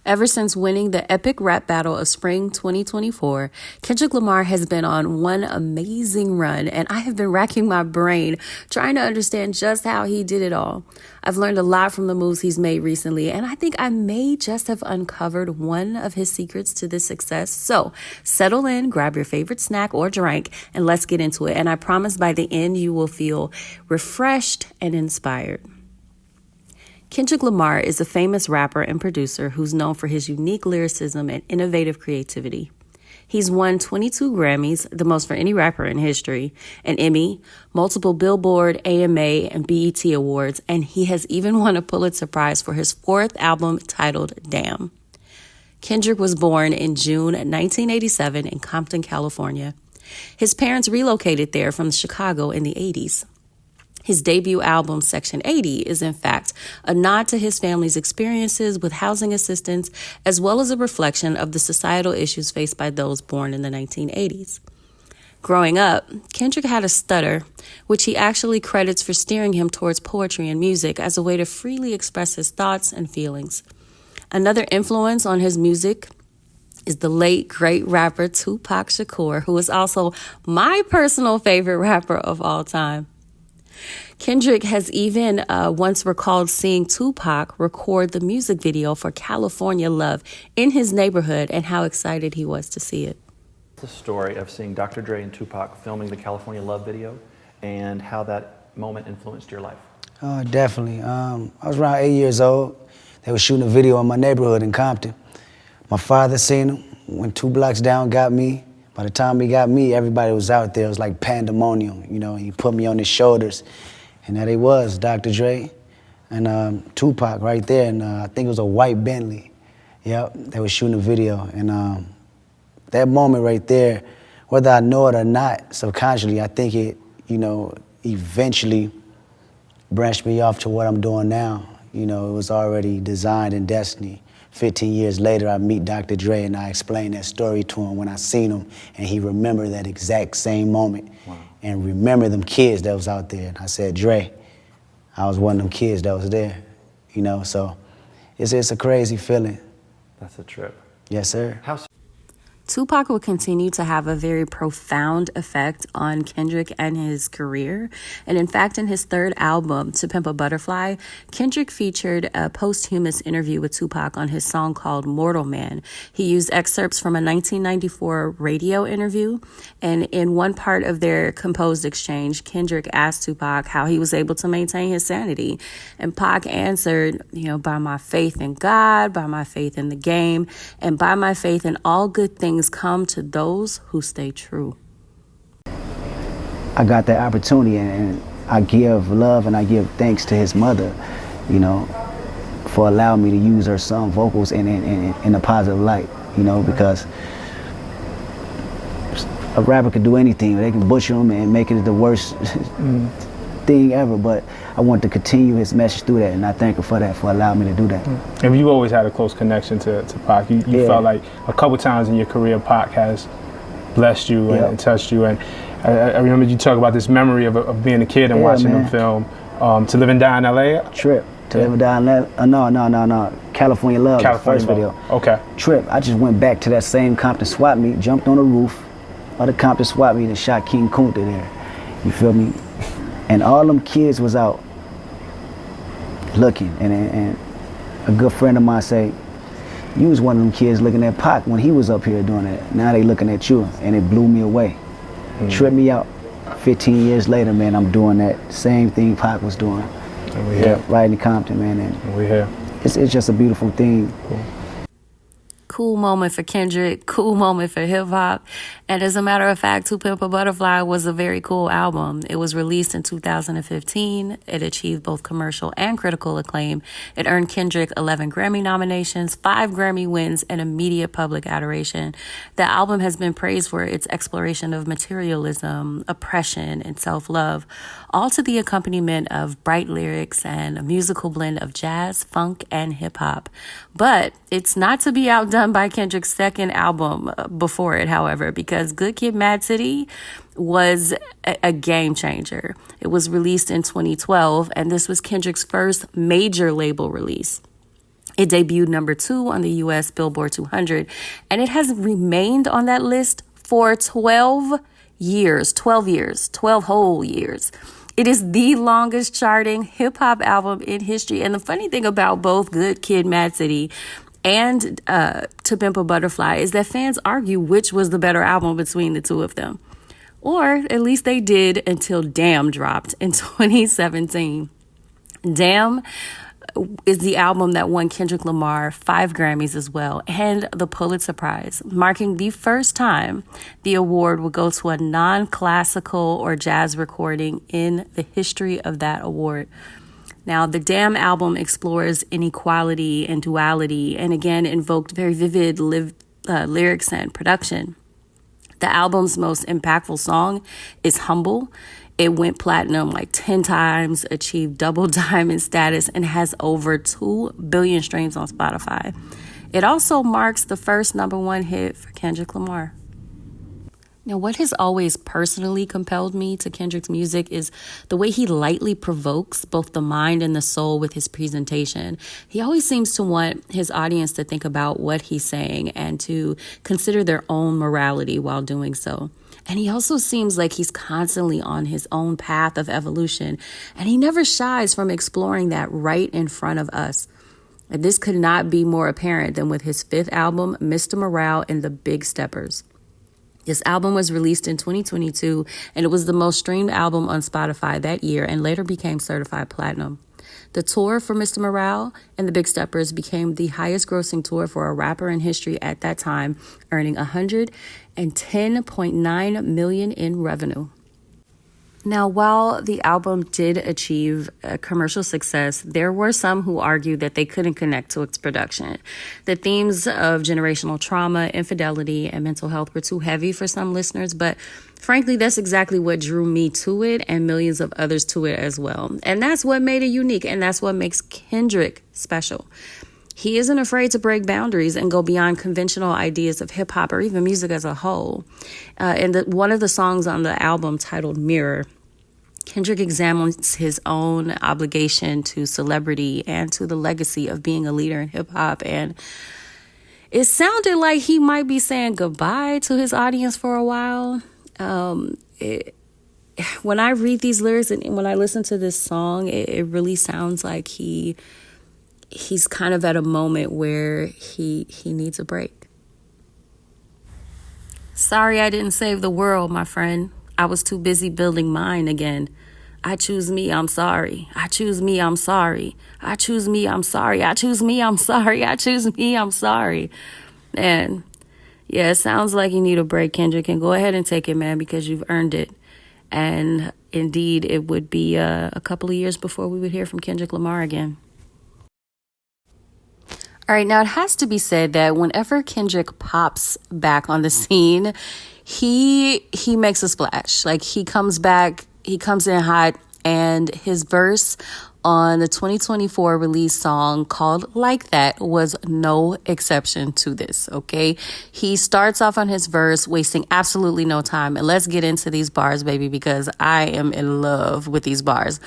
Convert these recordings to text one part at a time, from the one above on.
Ever since winning the epic rap battle of spring 2024, Kendrick Lamar has been on one amazing run, and I have been racking my brain trying to understand just how he did it all. I've learned a lot from the moves he's made recently, and I think I may just have uncovered one of his secrets to this success. So settle in, grab your favorite snack or drink, and let's get into it. And I promise by the end, you will feel refreshed and inspired. Kendrick Lamar is a famous rapper and producer who's known for his unique lyricism and innovative creativity. He's won 22 Grammys, the most for any rapper in history, an Emmy, multiple Billboard, AMA, and BET awards, and he has even won a Pulitzer Prize for his fourth album titled Damn. Kendrick was born in June 1987 in Compton, California. His parents relocated there from Chicago in the 80s. His debut album, Section 80, is in fact a nod to his family's experiences with housing assistance, as well as a reflection of the societal issues faced by those born in the 1980s. Growing up, Kendrick had a stutter, which he actually credits for steering him towards poetry and music as a way to freely express his thoughts and feelings. Another influence on his music is the late, great rapper Tupac Shakur, who is also my personal favorite rapper of all time. Kendrick has even once recalled seeing Tupac record the music video for California Love in his neighborhood and how excited he was to see it. The story of seeing Dr. Dre and Tupac filming the California Love video and how that moment influenced your life. Definitely. I was around 8 years old. They were shooting a video in my neighborhood in Compton. My father seen him, went 2 blocks down, got me. By the time he got me, everybody was out there. It was like pandemonium, you know. He put me on his shoulders, and there he was, Dr. Dre and Tupac right there. And I think it was a white Bentley. Yep, they were shooting a video. And that moment right there, whether I know it or not, subconsciously, I think it, you know, eventually branched me off to what I'm doing now. You know, it was already designed in destiny. 15 years later, I meet Dr. Dre, and I explained that story to him when I seen him, and he remembered that exact same moment. Wow. And remember them kids that was out there. And I said, Dre, I was one of them kids that was there, you know, so it's a crazy feeling. That's a trip. Yes, sir. Tupac will continue to have a very profound effect on Kendrick and his career. And in fact, in his third album, To Pimp a Butterfly, Kendrick featured a posthumous interview with Tupac on his song called Mortal Man. He used excerpts from a 1994 radio interview. And in one part of their composed exchange, Kendrick asked Tupac how he was able to maintain his sanity. And Pac answered, you know, by my faith in God, by my faith in the game, and by my faith in all good things come to those who stay true. I got that opportunity, and I give love and I give thanks to his mother, you know, for allowing me to use her song vocals in a positive light, you know, because a rapper could do anything. They can butcher them and make it the worst thing ever, but I want to continue his message through that, and I thank her for that, for allowing me to do that. And you always had a close connection to Pac. You felt like a couple times in your career, Pac has blessed you and touched you. And I remember you talk about this memory of being a kid and watching him film To Live and Die in L.A. Trip. To Live and Die in L.A. No. California Love, the first video. Okay. Trip. I just went back to that same Compton swap meet, jumped on the roof of the Compton swap meet and shot King Kunta there. You feel me? And all them kids was out looking, and a good friend of mine say, you was one of them kids looking at Pac when he was up here doing it. Now they looking at you, and it blew me away. Tripped me out. 15 years later, man, I'm doing that same thing Pac was doing. And we here. Right in Compton, man. And we here. It's just a beautiful thing. Cool. Cool moment for Kendrick, cool moment for hip hop. And as a matter of fact, To Pimp a Butterfly was a very cool album. It was released in 2015. It achieved both commercial and critical acclaim. It earned Kendrick 11 Grammy nominations, 5 Grammy wins, and immediate public adoration. The album has been praised for its exploration of materialism, oppression, and self-love, all to the accompaniment of bright lyrics and a musical blend of jazz, funk, and hip hop. But it's not to be outdone by Kendrick's second album before it, however, because Good Kid, Mad City was a game changer. It was released in 2012, and this was Kendrick's first major label release. It debuted number 2 on the US Billboard 200, and it has remained on that list for 12 years, 12 whole years. It is the longest charting hip hop album in history. And the funny thing about both Good Kid, Mad City and To Pimp a Butterfly is that fans argue which was the better album between the two of them. Or at least they did until Damn dropped in 2017. Damn is the album that won Kendrick Lamar 5 Grammys as well, and the Pulitzer Prize, marking the first time the award would go to a non-classical or jazz recording in the history of that award. Now, the Damn album explores inequality and duality, and again invoked very vivid lyrics and production. The album's most impactful song is Humble. It went platinum like 10 times, achieved double diamond status, and has over 2 billion streams on Spotify. It also marks the first #1 hit for Kendrick Lamar. Now, what has always personally compelled me to Kendrick's music is the way he lightly provokes both the mind and the soul with his presentation. He always seems to want his audience to think about what he's saying and to consider their own morality while doing so. And he also seems like he's constantly on his own path of evolution, and he never shies from exploring that right in front of us. And this could not be more apparent than with his 5th album, Mr. Morale and the Big Steppers. This album was released in 2022, and it was the most streamed album on Spotify that year and later became certified platinum. The tour for Mr. Morale and the Big Steppers became the highest grossing tour for a rapper in history at that time, earning $110.9 million in revenue. Now, while the album did achieve commercial success, there were some who argued that they couldn't connect to its production. The themes of generational trauma, infidelity, and mental health were too heavy for some listeners, but frankly, that's exactly what drew me to it and millions of others to it as well. And that's what made it unique, and that's what makes Kendrick special. He isn't afraid to break boundaries and go beyond conventional ideas of hip hop or even music as a whole. One of the songs on the album, titled Mirror, Kendrick examines his own obligation to celebrity and to the legacy of being a leader in hip hop. And it sounded like he might be saying goodbye to his audience for a while. When I read these lyrics and when I listen to this song, it really sounds like he's kind of at a moment where he needs a break. Sorry I didn't save the world, my friend. I was too busy building mine again. I choose me, I'm sorry. I choose me, I'm sorry. I choose me, I'm sorry. I choose me, I'm sorry. I choose me, I'm sorry. And yeah, it sounds like you need a break, Kendrick, and go ahead and take it, man, because you've earned it. And indeed, it would be a couple of years before we would hear from Kendrick Lamar again. All right, now it has to be said that whenever Kendrick pops back on the scene, he makes a splash. Like, he comes back, he comes in hot, and his verse on the 2024 release song called Like That was no exception to this, okay? He starts off on his verse, wasting absolutely no time. And let's get into these bars, baby, because I am in love with these bars.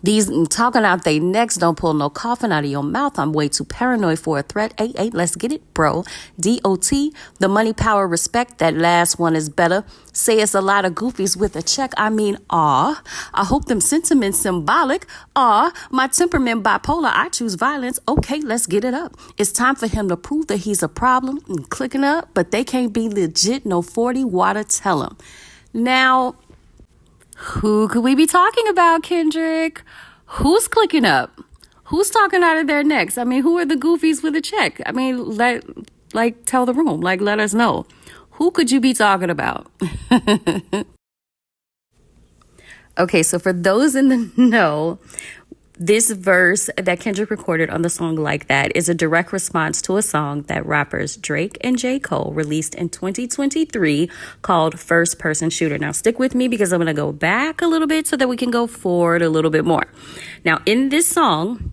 These talking out they necks, don't pull no coffin out of your mouth. I'm way too paranoid for a threat. Hey, let's get it, bro. D.O.T., the money, power, respect. That last one is better. Say it's a lot of goofies with a check. I mean, I hope them sentiments symbolic. My temperament bipolar. I choose violence. Okay, let's get it up. It's time for him to prove that he's a problem. And clicking up, but they can't be legit. No 40 water, tell him. Now, who could we be talking about, Kendrick? Who's clicking up? Who's talking out of their necks? I mean, who are the goofies with a check? I mean, tell the room. Let us know. Who could you be talking about? Okay, so for those in the know, this verse that Kendrick recorded on the song Like That is a direct response to a song that rappers Drake and J. Cole released in 2023 called First Person Shooter. Now, stick with me because I'm going to go back a little bit so that we can go forward a little bit more. Now, in this song,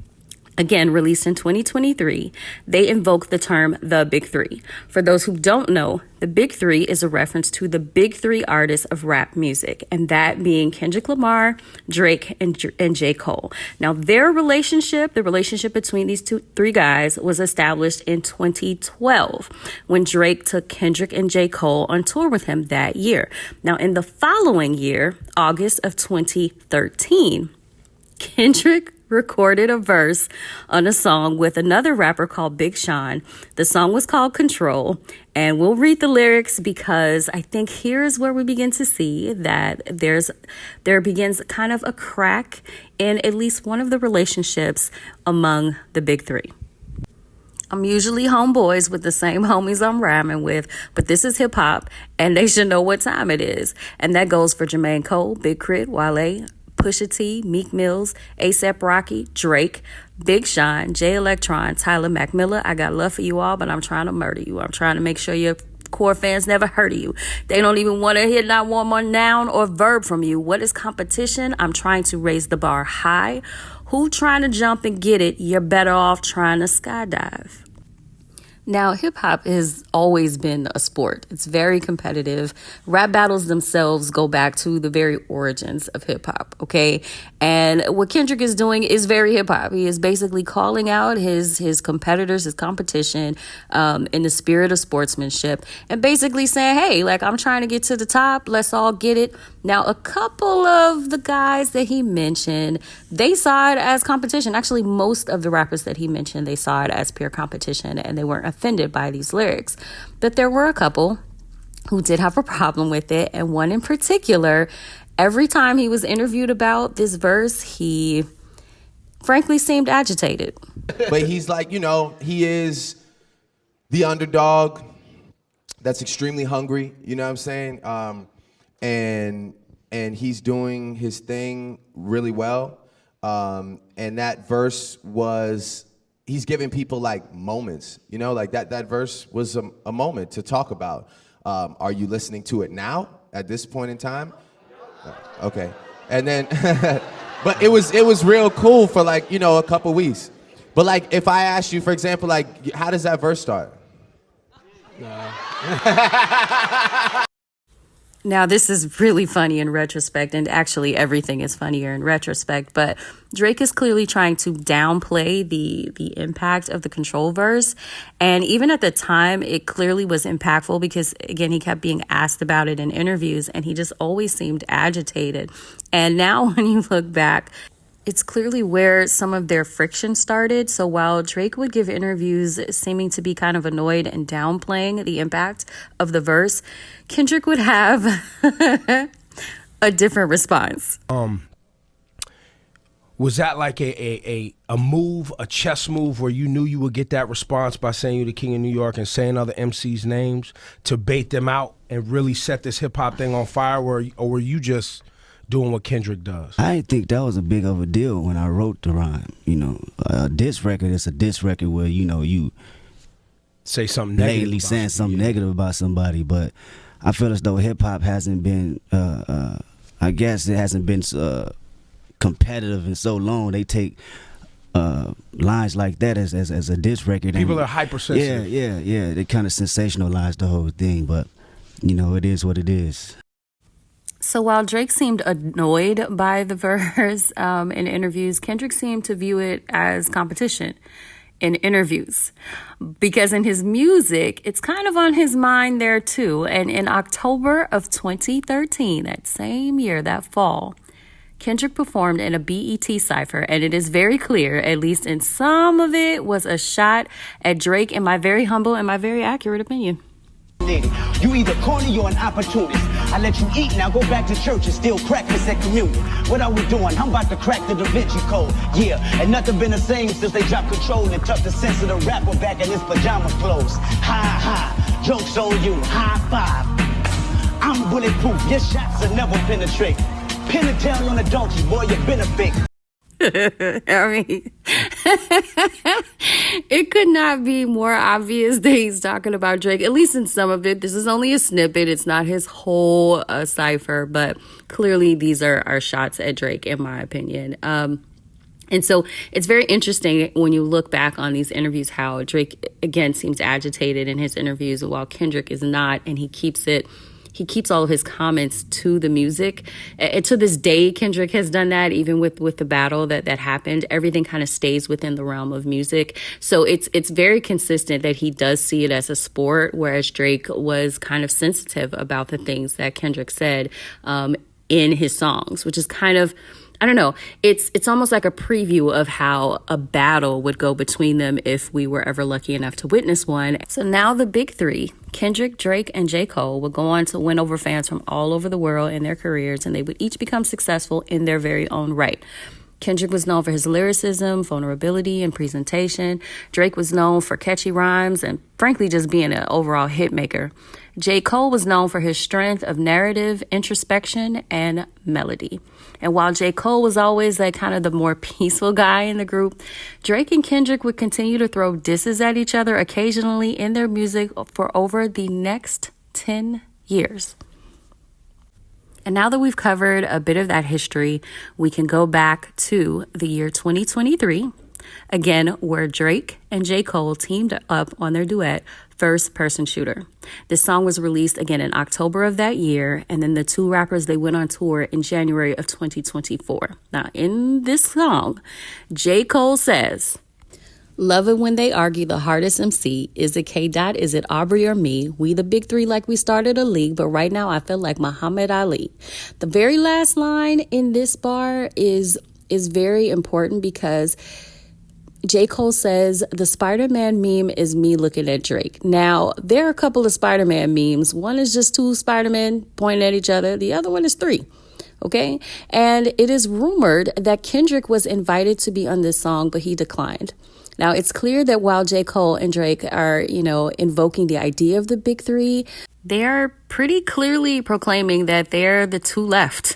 again released in 2023, they invoke the term the Big Three. For those who don't know, the Big Three is a reference to the big three artists of rap music, and that being Kendrick Lamar, Drake, and J. Cole. Now, their relationship, the relationship between these three guys, was established in 2012 when Drake took Kendrick and J. Cole on tour with him that year. Now, in the following year, August of 2013, Kendrick recorded a verse on a song with another rapper called Big Sean. The song was called Control, and we'll read the lyrics because I think here's where we begin to see that there begins kind of a crack in at least one of the relationships among the Big Three. I'm usually homeboys with the same homies I'm rhyming with, but this is hip hop, and they should know what time it is. And that goes for Jermaine Cole, Big Crit, Wale, Pusha T, Meek Mills, A$AP Rocky, Drake, Big Sean, Jay Electron, Tyler McMillan. I got love for you all, but I'm trying to murder you. I'm trying to make sure your core fans never heard of you. They don't even want to hear not one more noun or verb from you. What is competition? I'm trying to raise the bar high. Who trying to jump and get it? You're better off trying to skydive. Now, hip-hop has always been a sport. It's very competitive. Rap battles themselves go back to the very origins of hip-hop, okay? And what Kendrick is doing is very hip-hop. He is basically calling out his competitors, his competition, in the spirit of sportsmanship, and basically saying, hey, like, I'm trying to get to the top. Let's all get it. Now, a couple of the guys that he mentioned, they saw it as competition. Actually, most of the rappers that he mentioned, they saw it as pure competition, and they weren't offended by these lyrics. But there were a couple who did have a problem with it, and one in particular, every time he was interviewed about this verse, he frankly seemed agitated. But he's like, you know, he is the underdog that's extremely hungry, you know what I'm saying? And he's doing his thing really well. And that verse was, he's giving people like moments, you know, like that verse was a moment to talk about. Are you listening to it now at this point in time? Okay. And then, but it was real cool for like, you know, a couple weeks. But like, if I ask you, for example, like, how does that verse start? Now, this is really funny in retrospect, and actually everything is funnier in retrospect, but Drake is clearly trying to downplay the impact of the Control verse. And even at the time, it clearly was impactful because, again, he kept being asked about it in interviews, and he just always seemed agitated. And now when you look back, it's clearly where some of their friction started. So while Drake would give interviews seeming to be kind of annoyed and downplaying the impact of the verse, Kendrick would have a different response. Was that like a move, a chess move, where you knew you would get that response by saying you're the king of New York and saying other MCs' names to bait them out and really set this hip-hop thing on fire, or were you just doing what Kendrick does? I didn't think that was a big of a deal when I wrote the rhyme. You know, a diss record is a diss record where, you know, you say something negative, lately saying something negative about somebody. But I feel as though hip hop hasn't been, I guess it hasn't been competitive in so long. They take lines like that as a diss record. People are hypersensitive. Yeah. They kind of sensationalize the whole thing, but you know, it is what it is. So while Drake seemed annoyed by the verse in interviews, Kendrick seemed to view it as competition in interviews. Because in his music, it's kind of on his mind there too. And in October of 2013, that same year, that fall, Kendrick performed in a BET cypher, and it is very clear, at least in some of it, was a shot at Drake, in my very humble and my very accurate opinion. You either corny or an opportunist. I let you eat, now go back to church and steal breakfast at communion. What are we doing? I'm about to crack the Da Vinci Code. Yeah, and nothing been the same since they dropped Control and tucked the sense of the rapper back in his pajama clothes. Ha ha, joke's on you, high five. I'm bulletproof, your shots will never penetrate. Pin a tail on a donkey, boy, you been a fake. I mean, it could not be more obvious that he's talking about Drake, at least in some of it. This is only a snippet. It's not his whole cipher, but clearly these are shots at Drake, in my opinion. And so it's very interesting when you look back on these interviews, how Drake, again, seems agitated in his interviews while Kendrick is not, and he keeps all of his comments to the music. And to this day, Kendrick has done that, even with the battle that happened. Everything kind of stays within the realm of music. So it's very consistent that he does see it as a sport, whereas Drake was kind of sensitive about the things that Kendrick said in his songs, which is kind of, I don't know. It's almost like a preview of how a battle would go between them if we were ever lucky enough to witness one. So now the big three, Kendrick, Drake, and J. Cole, would go on to win over fans from all over the world in their careers, and they would each become successful in their very own right. Kendrick was known for his lyricism, vulnerability, and presentation. Drake was known for catchy rhymes and, frankly, just being an overall hit maker. J. Cole was known for his strength of narrative, introspection, and melody. And while J. Cole was always like kind of the more peaceful guy in the group, Drake and Kendrick would continue to throw disses at each other occasionally in their music for over the next 10 years. And now that we've covered a bit of that history, we can go back to the year 2023, again, where Drake and J. Cole teamed up on their duet, First Person Shooter. This song was released again in October of that year, and then the two rappers, they went on tour in January of 2024. Now, in this song, J. Cole says, "Love it when they argue the hardest MC. Is it K. Dot? Is it Aubrey or me? We the big three like we started a league, but right now I feel like Muhammad Ali." The very last line in this bar is very important because J. Cole says, "The Spider-Man meme is me looking at Drake." Now, there are a couple of Spider-Man memes. One is just two Spider-Men pointing at each other. The other one is three. Okay? And it is rumored that Kendrick was invited to be on this song, but he declined. Now, it's clear that while J. Cole and Drake are, invoking the idea of the big three, they are pretty clearly proclaiming that they're the two left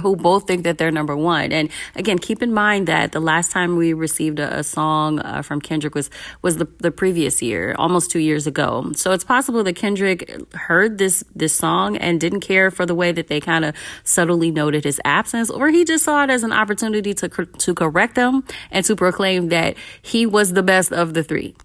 who both think that they're number one. And again, keep in mind that the last time we received a song from Kendrick was the previous year, almost 2 years ago. So it's possible that Kendrick heard this song and didn't care for the way that they kind of subtly noted his absence, or he just saw it as an opportunity to correct them and to proclaim that he was the best of the three.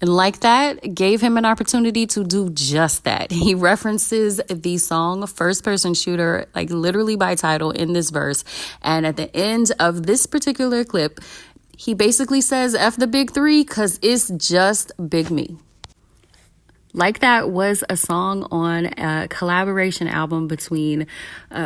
And like that, gave him an opportunity to do just that. He references the song First Person Shooter, like literally by title in this verse. And at the end of this particular clip, he basically says, "F the big three, because it's just big me." Like That was a song on a collaboration album between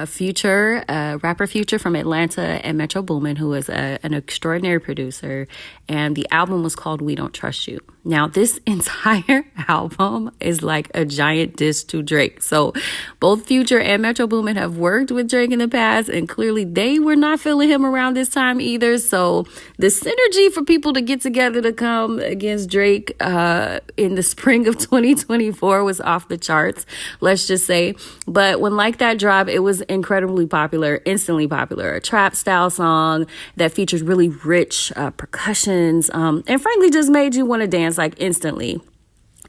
Future, rapper Future from Atlanta, and Metro Boomin, who is an extraordinary producer. And the album was called We Don't Trust You. Now, this entire album is like a giant diss to Drake. So both Future and Metro Boomin have worked with Drake in the past, and clearly they were not feeling him around this time either. So the synergy for people to get together to come against Drake in the spring of 2024 was off the charts, let's just say. But when Like That dropped, it was incredibly popular, instantly popular. A trap style song that features really rich percussions, and frankly just made you want to dance like instantly.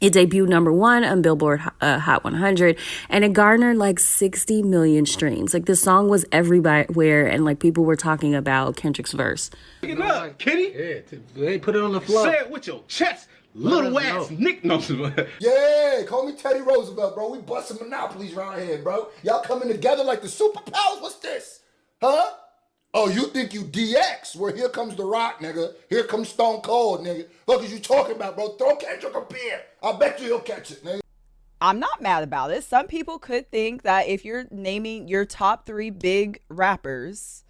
It debuted number one on Billboard Hot 100, and it garnered like 60 million streams. Like, this song was everywhere, and like people were talking about Kendrick's verse. Pick it up, kitty. Yeah, they put it on the floor. Say it with your chest, little ass Nick. No. Yeah, call me Teddy Roosevelt, bro. We busting monopolies around here, bro. Y'all coming together like the superpowers. What's this? Huh? Oh, you think you DX? Well, here comes The Rock, nigga. Here comes Stone Cold, nigga. What is you talking about, bro? Throw Kendrick a beer. I bet you he'll catch it, nigga. I'm not mad about it. Some people could think that if you're naming your top three big rappers,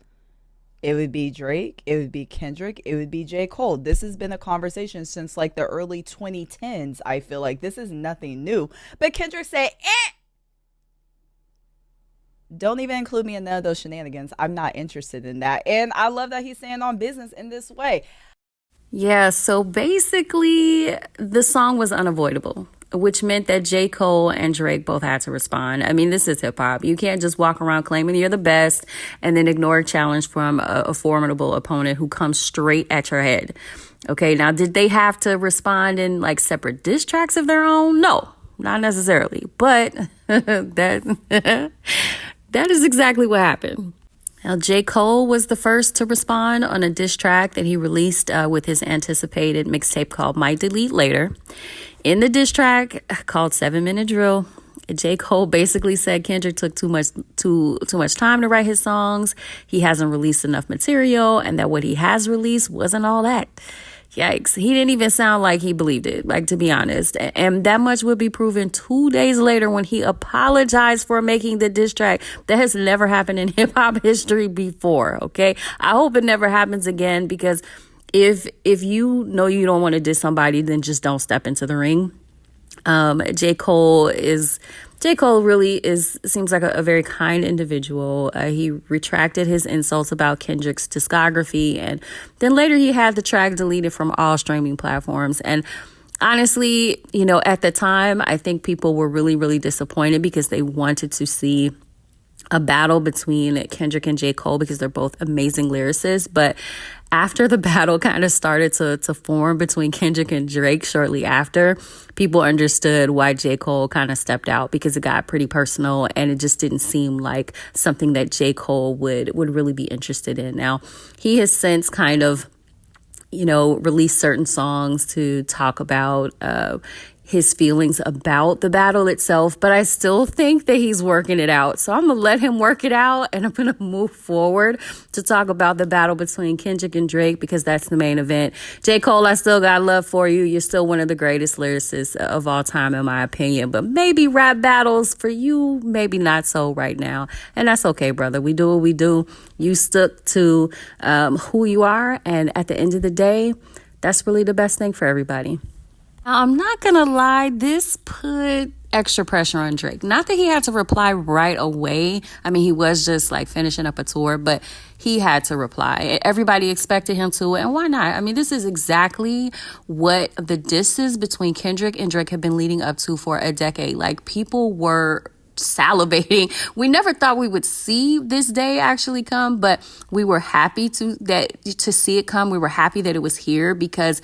it would be Drake, it would be Kendrick, it would be J. Cole. This has been a conversation since like the early 2010s, I feel like. This is nothing new. But Kendrick said, don't even include me in none of those shenanigans. I'm not interested in that. And I love that he's staying on business in this way. Yeah, so basically the song was unavoidable, which meant that J. Cole and Drake both had to respond. I mean, this is hip hop. You can't just walk around claiming you're the best and then ignore a challenge from a formidable opponent who comes straight at your head. Okay, now did they have to respond in like separate diss tracks of their own? No, not necessarily. But that is exactly what happened. Now, J. Cole was the first to respond on a diss track that he released with his anticipated mixtape called Might Delete Later. In the diss track called 7 Minute Drill, J. Cole basically said Kendrick took too much time to write his songs. He hasn't released enough material, and that what he has released wasn't all that. Yikes. He didn't even sound like he believed it, like, to be honest. And that much would be proven 2 days later when he apologized for making the diss track. That has never happened in hip hop history before, okay? I hope it never happens again, because if you know you don't want to diss somebody, then just don't step into the ring. J. Cole really seems like a very kind individual. He retracted his insults about Kendrick's discography, and then later he had the track deleted from all streaming platforms. And honestly, at the time, I think people were really, really disappointed because they wanted to see a battle between Kendrick and J. Cole, because they're both amazing lyricists. But after the battle kind of started to form between Kendrick and Drake shortly after, people understood why J. Cole kind of stepped out, because it got pretty personal and it just didn't seem like something that J. Cole would really be interested in. Now, he has since kind of, released certain songs to talk about his feelings about the battle itself, but I still think that he's working it out. So I'm going to let him work it out, and I'm going to move forward to talk about the battle between Kendrick and Drake, because that's the main event. J. Cole, I still got love for you. You're still one of the greatest lyricists of all time, in my opinion, but maybe rap battles for you, maybe not so right now. And that's okay, brother. We do what we do. You stuck to who you are, and at the end of the day, that's really the best thing for everybody. Now, I'm not going to lie, this put extra pressure on Drake. Not that he had to reply right away. I mean, he was just like finishing up a tour, but he had to reply. Everybody expected him to, and why not? I mean, this is exactly what the disses between Kendrick and Drake have been leading up to for a decade. Like, people were salivating. We never thought we would see this day actually come, but we were happy to see it come. We were happy that it was here, because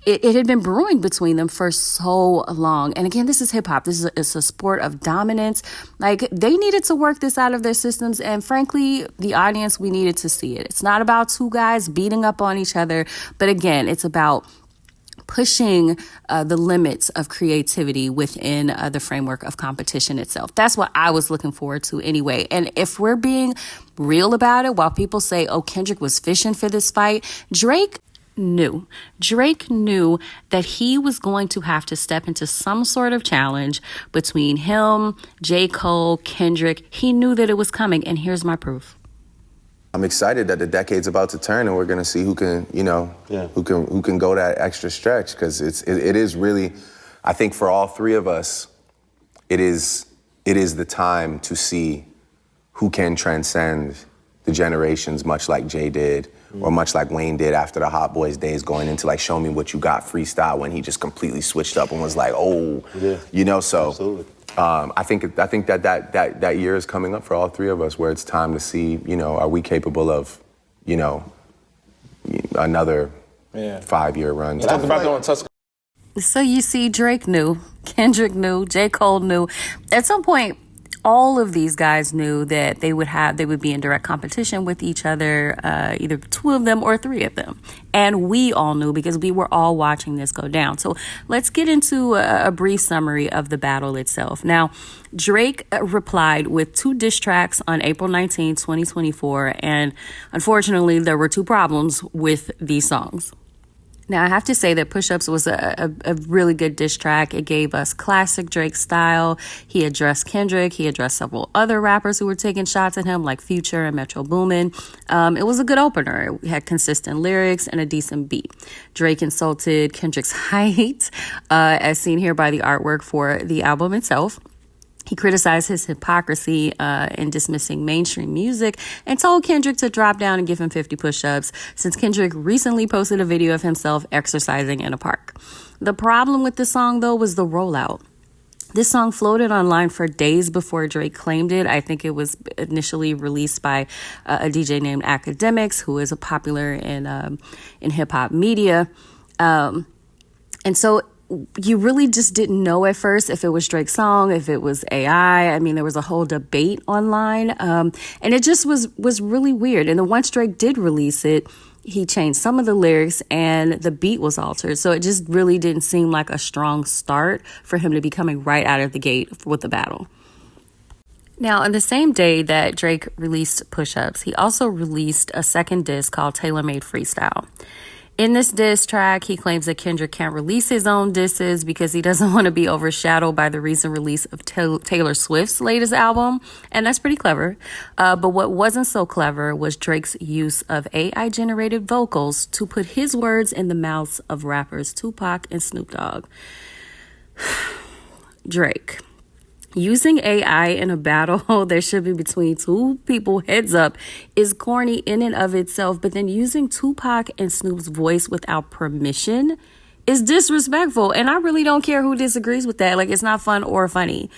it had been brewing between them for so long. And again, this is hip hop. It's a sport of dominance. Like, they needed to work this out of their systems. And frankly, the audience, we needed to see it. It's not about two guys beating up on each other. But again, it's about pushing the limits of creativity within the framework of competition itself. That's what I was looking forward to anyway. And if we're being real about it, while people say, oh, Kendrick was fishing for this fight, Drake knew that he was going to have to step into some sort of challenge between him, J. Cole, Kendrick. He knew that it was coming, and here's my proof. I'm excited that the decade's about to turn, and we're gonna see who can, who can go that extra stretch, because it is really, I think for all three of us, it is the time to see who can transcend the generations, much like Jay did, or much like Wayne did after the Hot Boys days, going into like Show Me What You Got freestyle, when he just completely switched up and was like, so absolutely. I think that year is coming up for all three of us, where it's time to see, are we capable of, another 5-year run. So you see, Drake knew, Kendrick knew, J. Cole knew. At some point, all of these guys knew that they would be in direct competition with each other, either two of them or three of them. And we all knew, because we were all watching this go down. So let's get into a brief summary of the battle itself. Now, Drake replied with 2 diss tracks on April 19, 2024. And unfortunately, there were 2 problems with these songs. Now, I have to say that Push-Ups was a really good diss track. It gave us classic Drake style. He addressed Kendrick. He addressed several other rappers who were taking shots at him, like Future and Metro Boomin. It was a good opener. It had consistent lyrics and a decent beat. Drake insulted Kendrick's height, as seen here by the artwork for the album itself. He criticized his hypocrisy in dismissing mainstream music, and told Kendrick to drop down and give him 50 push-ups, since Kendrick recently posted a video of himself exercising in a park. The problem with this song, though, was the rollout. This song floated online for days before Drake claimed it. I think it was initially released by a DJ named Academics, who is a popular in hip-hop media. And so you really just didn't know at first if it was Drake's song, if it was AI. I mean, there was a whole debate online, and it just was really weird. And then once Drake did release it, he changed some of the lyrics and the beat was altered. So it just really didn't seem like a strong start for him to be coming right out of the gate with the battle. Now, on the same day that Drake released Push Ups, he also released a second diss called Tailor Made Freestyle. In this diss track, he claims that Kendrick can't release his own disses because he doesn't want to be overshadowed by the recent release of Taylor Swift's latest album. And that's pretty clever. But what wasn't so clever was Drake's use of AI-generated vocals to put his words in the mouths of rappers Tupac and Snoop Dogg. Drake. Using AI in a battle that should be between two people heads up is corny in and of itself, but then using Tupac and Snoop's voice without permission is disrespectful. And I really don't care who disagrees with that. Like, it's not fun or funny.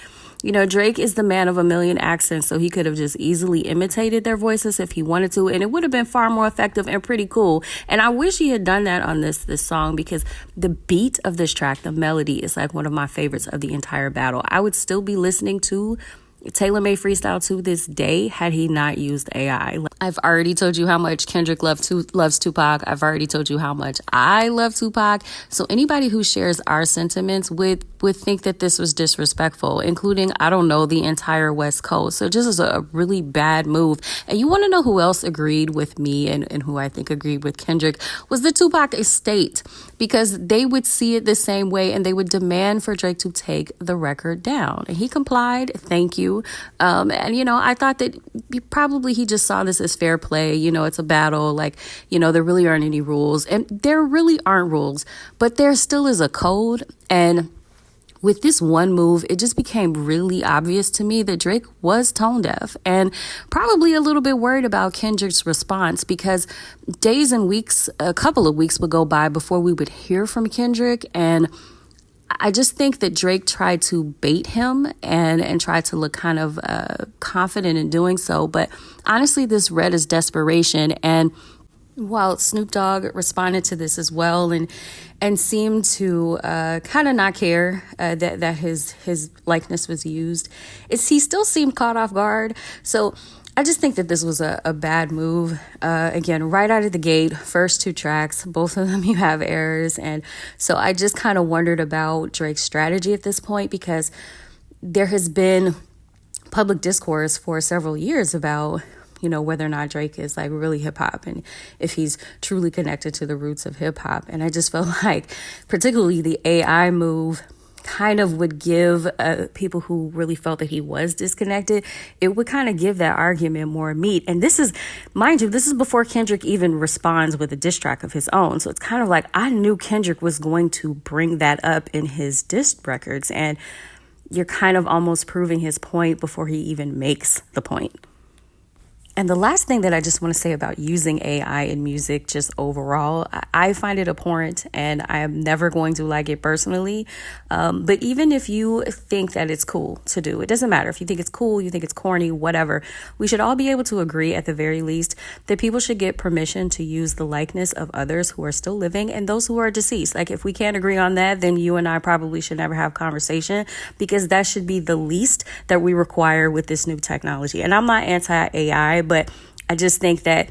You know, Drake is the man of a million accents, so he could have just easily imitated their voices if he wanted to, and it would have been far more effective and pretty cool. And I wish he had done that on this song, because the beat of this track, the melody, is like one of my favorites of the entire battle. I would still be listening to Tailor Made Freestyle to this day had he not used AI. I've already told you how much Kendrick loves Tupac. I've already told you how much I love Tupac. So anybody who shares our sentiments would think that this was disrespectful, including, I don't know, the entire West Coast. So just as a really bad move. And you want to know who else agreed with me and who I think agreed with Kendrick was the Tupac estate, because they would see it the same way and they would demand for Drake to take the record down. And he complied. Thank you. And, you know, I thought that he just saw this as fair play. You know, it's a battle. Like, you know, there really aren't any rules. And there really aren't rules. But there still is a code. And with this one move, it just became really obvious to me that Drake was tone deaf and probably a little bit worried about Kendrick's response, because days and weeks, a couple of weeks would go by before we would hear from Kendrick. And I just think that Drake tried to bait him and tried to look kind of confident in doing so. But honestly, this read as desperation. And while Snoop Dogg responded to this as well and seemed to kind of not care that his likeness was used, he still seemed caught off guard. So I just think that this was a bad move. Again, right out of the gate, first two tracks, both of them you have errors. And so I just kind of wondered about Drake's strategy at this point, because there has been public discourse for several years about, you know, whether or not Drake is like really hip hop and if he's truly connected to the roots of hip hop. And I just felt like particularly the AI move kind of would give people who really felt that he was disconnected, it would kind of give that argument more meat. And this is, mind you, this is before Kendrick even responds with a diss track of his own. So it's kind of like I knew Kendrick was going to bring that up in his diss records. And you're kind of almost proving his point before he even makes the point. And the last thing that I just want to say about using AI in music just overall, I find it abhorrent and I am never going to like it personally. But even if you think that it's cool to do, it doesn't matter. If you think it's cool, you think it's corny, whatever, we should all be able to agree at the very least that people should get permission to use the likeness of others who are still living and those who are deceased. Like, if we can't agree on that, then you and I probably should never have conversation, because that should be the least that we require with this new technology. And I'm not anti-AI, but I just think that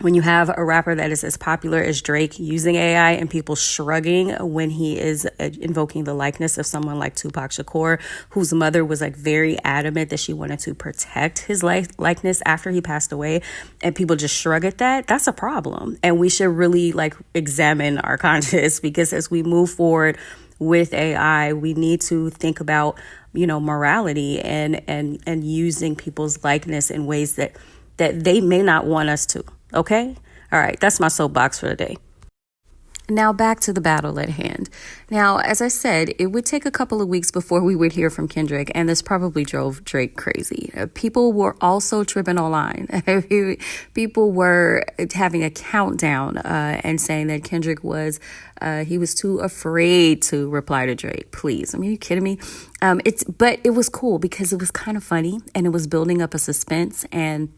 when you have a rapper that is as popular as Drake using AI and people shrugging when he is invoking the likeness of someone like Tupac Shakur, whose mother was like very adamant that she wanted to protect his likeness after he passed away, and people just shrug at that, that's a problem. And we should really like examine our conscience, because as we move forward with AI, we need to think about, you know, morality and using people's likeness in ways that they may not want us to. Okay? All right. That's my soapbox for the day. Now back to the battle at hand. Now, as I said, it would take a couple of weeks before we would hear from Kendrick, and this probably drove Drake crazy. People were also tripping online. People were having a countdown and saying that Kendrick was too afraid to reply to Drake. Please, I mean, are you kidding me? But it was cool because it was kind of funny and it was building up a suspense, and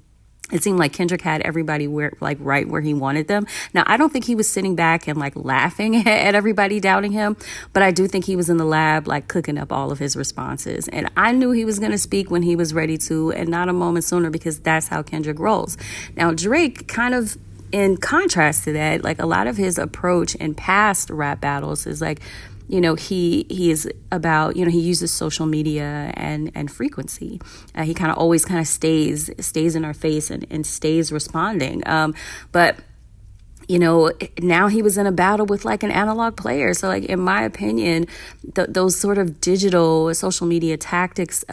It seemed like Kendrick had everybody right where he wanted them. Now, I don't think he was sitting back and like laughing at everybody doubting him, but I do think he was in the lab like cooking up all of his responses. And I knew he was going to speak when he was ready to, and not a moment sooner, because that's how Kendrick rolls. Now, Drake, kind of in contrast to that, like a lot of his approach in past rap battles is like, you know, he is about, you know, he uses social media and frequency. He kind of always kind of stays in our face and stays responding. But, you know, now he was in a battle with like an analog player. So like, in my opinion, those sort of digital social media tactics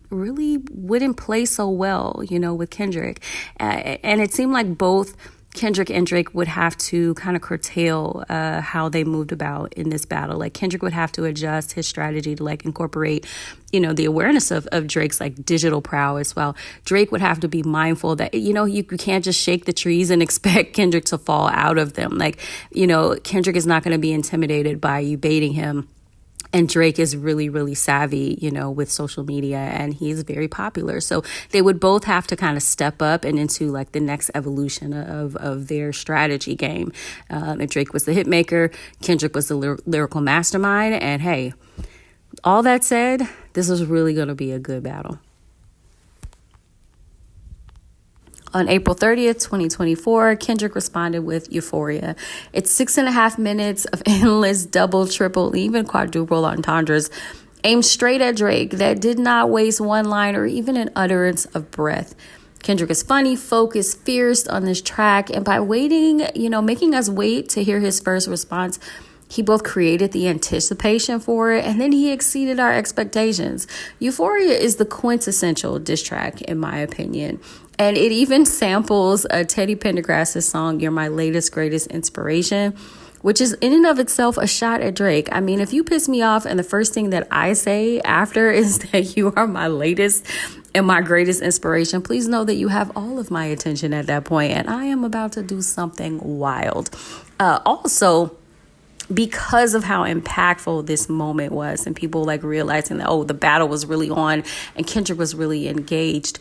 really wouldn't play so well, you know, with Kendrick. And it seemed like both Kendrick and Drake would have to kind of curtail how they moved about in this battle. Like Kendrick would have to adjust his strategy to like incorporate, you know, the awareness of Drake's like digital prowess, while Drake would have to be mindful that, you know, you can't just shake the trees and expect Kendrick to fall out of them. Like, you know, Kendrick is not going to be intimidated by you baiting him. And Drake is really, really savvy, you know, with social media, and he's very popular. So they would both have to kind of step up and into like the next evolution of their strategy game. And Drake was the hit maker, Kendrick was the lyrical mastermind. And hey, all that said, this was really going to be a good battle. On April 30th, 2024, Kendrick responded with Euphoria. It's 6.5 minutes of endless double, triple, even quadruple entendres aimed straight at Drake that did not waste one line or even an utterance of breath. Kendrick is funny, focused, fierce on this track, and by waiting, you know, making us wait to hear his first response, he both created the anticipation for it, and then he exceeded our expectations. Euphoria is the quintessential diss track, in my opinion. And it even samples Teddy Pendergrass's song, You're My Latest, Greatest Inspiration, which is in and of itself a shot at Drake. I mean, if you piss me off and the first thing that I say after is that you are my latest and my greatest inspiration, please know that you have all of my attention at that point, and I am about to do something wild. Also, because of how impactful this moment was and people like realizing that, oh, the battle was really on and Kendrick was really engaged,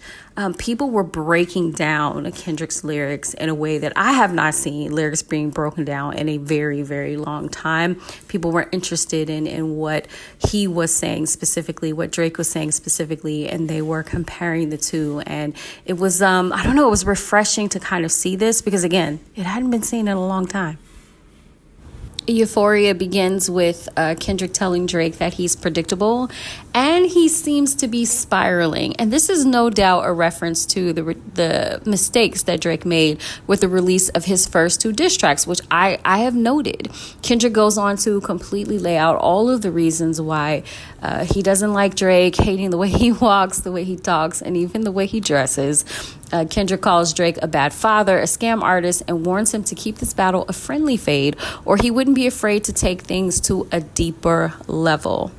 people were breaking down Kendrick's lyrics in a way that I have not seen lyrics being broken down in a very, very long time. People were interested in what he was saying specifically, what Drake was saying specifically, and they were comparing the two. And it was, I don't know, it was refreshing to kind of see this because, again, it hadn't been seen in a long time. Euphoria begins with Kendrick telling Drake that he's predictable and he seems to be spiraling. And this is no doubt a reference to the mistakes that Drake made with the release of his first two diss tracks, which I have noted. Kendrick goes on to completely lay out all of the reasons why he doesn't like Drake, hating the way he walks, the way he talks, and even the way he dresses. Kendrick calls Drake a bad father, a scam artist, and warns him to keep this battle a friendly fade, or he wouldn't be afraid to take things to a deeper level.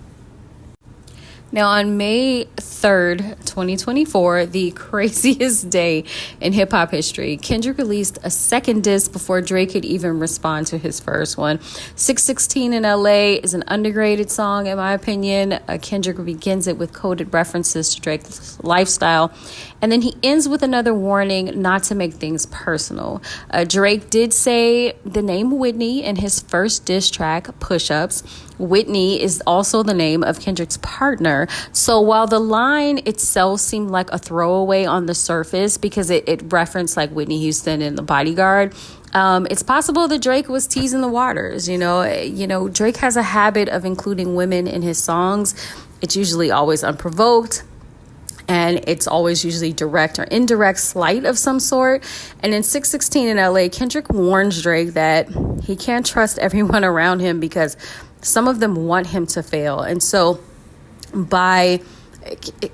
Now, on May 3rd, 2024, the craziest day in hip-hop history, Kendrick released a second diss before Drake could even respond to his first one. 616 in LA is an underrated song, in my opinion. Kendrick begins it with coded references to Drake's lifestyle, and then he ends with another warning not to make things personal. Drake did say the name Whitney in his first diss track, Push-Ups. Whitney is also the name of Kendrick's partner. So while the line itself seemed like a throwaway on the surface because it referenced like Whitney Houston and The Bodyguard, it's possible that Drake was teasing the waters. You know, Drake has a habit of including women in his songs. It's usually always unprovoked. And it's always usually direct or indirect slight of some sort. And in 616 in LA, Kendrick warns Drake that he can't trust everyone around him because some of them want him to fail. And so by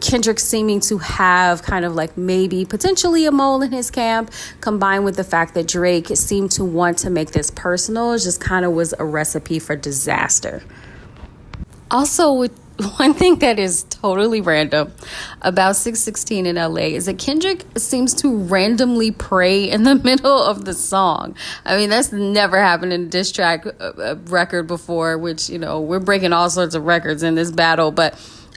Kendrick seeming to have kind of like maybe potentially a mole in his camp, combined with the fact that Drake seemed to want to make this personal, it just kind of was a recipe for disaster. Also, one thing that is totally random about 616 in LA is that Kendrick seems to randomly pray in the middle of the song. I mean, that's never happened in a diss track record before, which, you know, we're breaking all sorts of records in this battle. But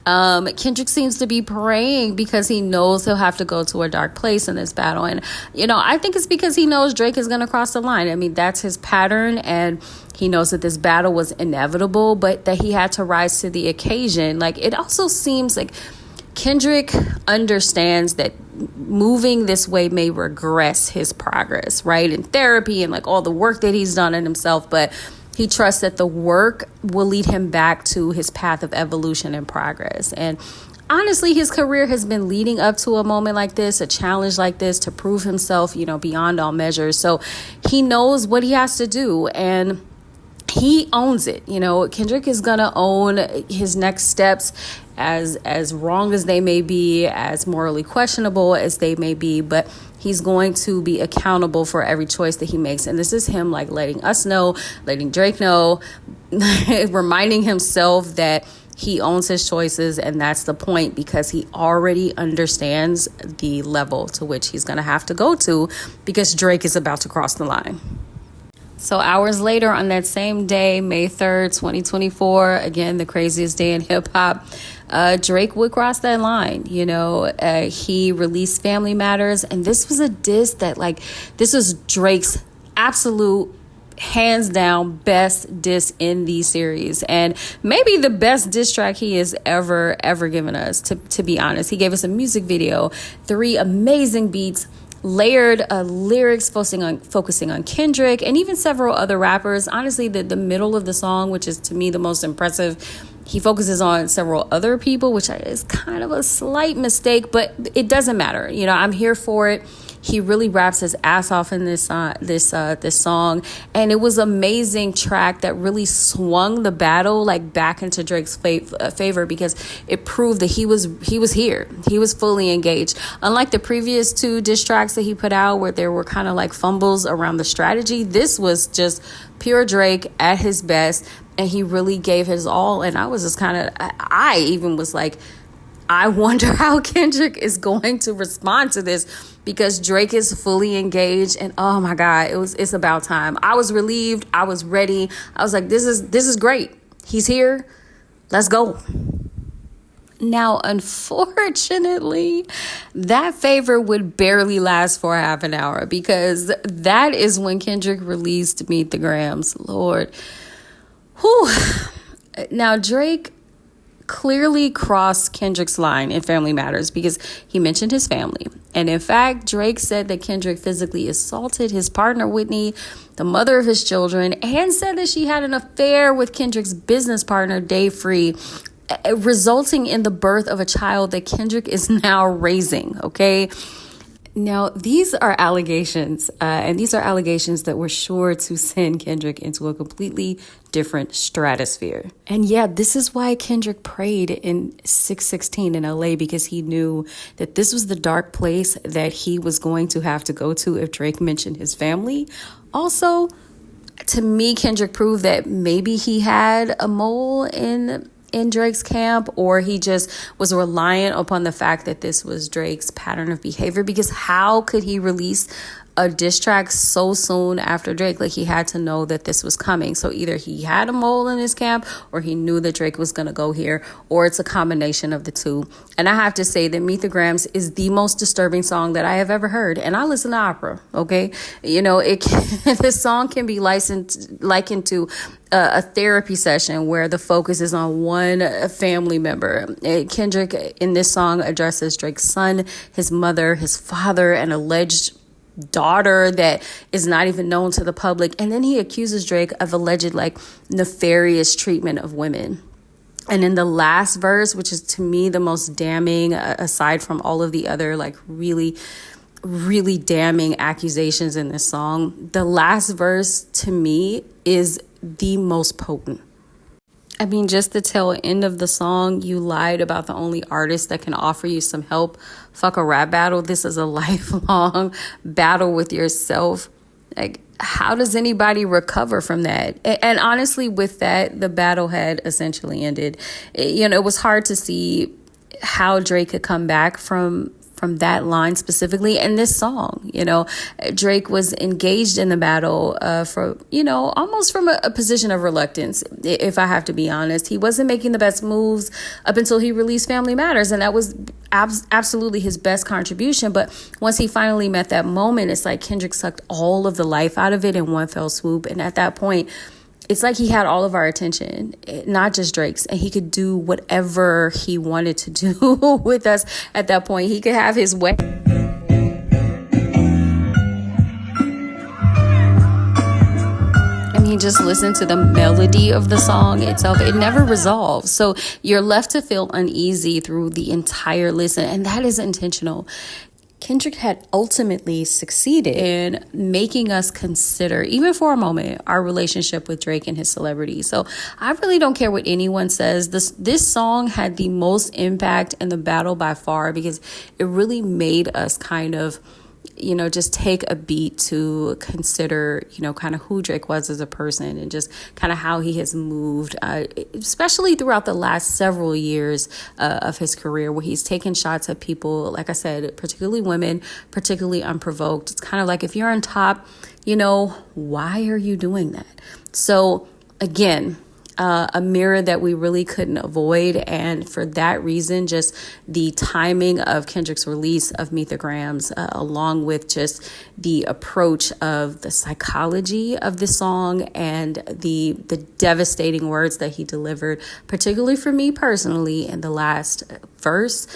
Kendrick seems to be praying because he knows he'll have to go to a dark place in this battle. And, I think it's because he knows Drake is going to cross the line. I mean, that's his pattern, and he knows that this battle was inevitable, but that he had to rise to the occasion. Like, it also seems like Kendrick understands that moving this way may regress his progress, right? In therapy and like all the work that he's done in himself, but he trusts that the work will lead him back to his path of evolution and progress. And honestly, his career has been leading up to a moment like this, a challenge like this, to prove himself, beyond all measures. So he knows what he has to do, and he owns it. Kendrick is gonna own his next steps, as wrong as they may be, as morally questionable as they may be, but he's going to be accountable for every choice that he makes. And this is him like letting us know, letting Drake know, reminding himself that he owns his choices, and that's the point, because he already understands the level to which he's going to have to go to, because Drake is about to cross the line. So hours later, on that same day, May 3rd, 2024, again, the craziest day in hip hop, Drake would cross that line. He released Family Matters, and this was a diss that, this was Drake's absolute, hands down, best diss in the series, and maybe the best diss track he has ever given us, to be honest. He gave us a music video, 3 amazing beats, layered lyrics focusing on Kendrick and even several other rappers. Honestly, the middle of the song, which is to me the most impressive, he focuses on several other people, which is kind of a slight mistake, but it doesn't matter. I'm here for it. He really raps his ass off in this song, and it was an amazing track that really swung the battle back into Drake's favor, because it proved that he was here. He was fully engaged. Unlike the previous 2 diss tracks that he put out, where there were kind of fumbles around the strategy, this was just pure Drake at his best, and he really gave his all. And I was just I even was like, I wonder how Kendrick is going to respond to this, because Drake is fully engaged, and oh my God, it's about time. I was relieved. I was ready. I was like, this is great. He's here. Let's go. Now, unfortunately, that favor would barely last for half an hour, because that is when Kendrick released Meet the Grams. Lord. Whew. Now, Drake clearly crossed Kendrick's line in Family Matters, because he mentioned his family. And in fact, Drake said that Kendrick physically assaulted his partner, Whitney, the mother of his children, and said that she had an affair with Kendrick's business partner, Dave Free, resulting in the birth of a child that Kendrick is now raising, okay? Now, these are allegations, and these are allegations that were sure to send Kendrick into a completely different stratosphere. And yeah, this is why Kendrick prayed in 616 in LA, because he knew that this was the dark place that he was going to have to go to if Drake mentioned his family. Also, to me, Kendrick proved that maybe he had a mole in Drake's camp, or he just was reliant upon the fact that this was Drake's pattern of behavior, because how could he release a diss track so soon after Drake? He had to know that this was coming. So either he had a mole in his camp, or he knew that Drake was going to go here, or it's a combination of the two. And I have to say that Meet the Grams is the most disturbing song that I have ever heard. And I listen to opera, okay? This song can be likened to a therapy session where the focus is on one family member. Kendrick in this song addresses Drake's son, his mother, his father, an alleged daughter that is not even known to the public. And then he accuses Drake of alleged nefarious treatment of women. And in the last verse, which is to me the most damning, aside from all of the other really, really damning accusations in this song, the last verse to me is the most potent. I mean, just the tail end of the song, you lied about the only artist that can offer you some help. Fuck a rap battle. This is a lifelong battle with yourself. How does anybody recover from that? And honestly, with that, the battle had essentially ended. It was hard to see how Drake could come back from from that line specifically and this song. Drake was engaged in the battle for, almost from a position of reluctance, if I have to be honest. He wasn't making the best moves up until he released Family Matters, and that was absolutely his best contribution. But once he finally met that moment, it's like Kendrick sucked all of the life out of it in one fell swoop. And at that point, it's like he had all of our attention, not just Drake's, and he could do whatever he wanted to do with us at that point. He could have his way. Just listen to the melody of the song itself. It never resolves. So you're left to feel uneasy through the entire listen, and that is intentional. Kendrick had ultimately succeeded in making us consider, even for a moment, our relationship with Drake and his celebrity. So I really don't care what anyone says. This song had the most impact in the battle by far, because it really made us kind of just take a beat to consider, kind of who Drake was as a person, and just kind of how he has moved, especially throughout the last several years of his career, where he's taken shots at people, like I said, particularly women, particularly unprovoked. It's kind of like, if you're on top, why are you doing that? So again, a mirror that we really couldn't avoid. And for that reason, just the timing of Kendrick's release of Meet the Grams, along with just the approach of the psychology of the song and the devastating words that he delivered, particularly for me personally in the last verse,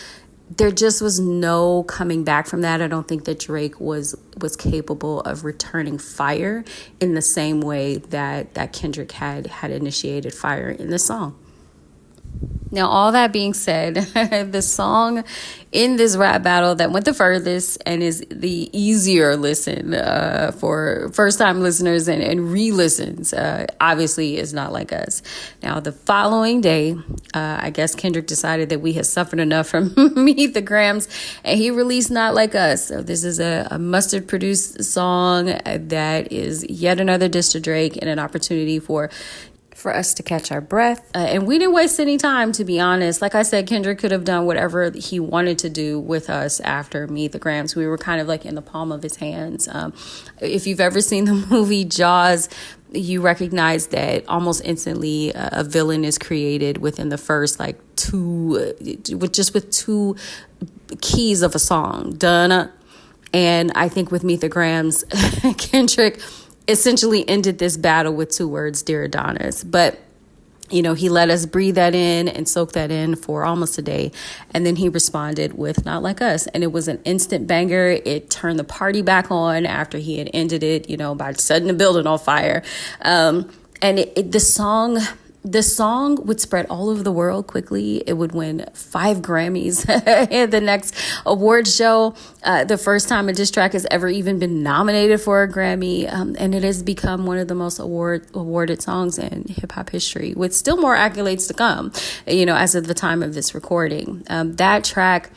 there just was no coming back from that. I don't think that Drake was capable of returning fire in the same way that Kendrick had initiated fire in the song. Now, all that being said, the song in this rap battle that went the furthest and is the easier listen for first-time listeners and re-listens, obviously is Not Like Us. Now, the following day, I guess Kendrick decided that we had suffered enough from Meet the Grams, and he released Not Like Us. So this is a Mustard-produced song that is yet another diss to Drake and an opportunity for us to catch our breath. And we didn't waste any time, to be honest. Like I said, Kendrick could have done whatever he wanted to do with us after Meet the Grams. We were kind of like in the palm of his hands. If you've ever seen the movie Jaws, you recognize that almost instantly a villain is created within the first with two keys of a song. Done. And I think with Meet the Grams, Kendrick essentially ended this battle with two words, Dear Adonis. But, he let us breathe that in and soak that in for almost a day. And then he responded with Not Like Us. And it was an instant banger. It turned the party back on after he had ended it, by setting the building on fire. And the song would spread all over the world quickly. It would win 5 Grammys at the next award show. The first time a diss track has ever even been nominated for a Grammy. And it has become one of the most awarded songs in hip hop history, with still more accolades to come, as of the time of this recording. That track,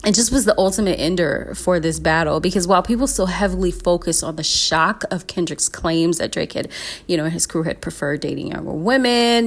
it just was the ultimate ender for this battle, because while people still heavily focus on the shock of Kendrick's claims that Drake had, and his crew had preferred dating younger women,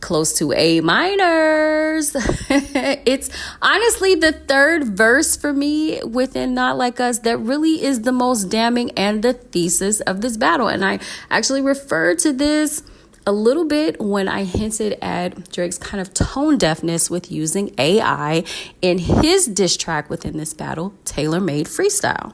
close to A minors, it's honestly the third verse for me within Not Like Us that really is the most damning and the thesis of this battle. And I actually referred to this a little bit when I hinted at Drake's kind of tone deafness with using AI in his diss track within this battle, Tailor-Made Freestyle.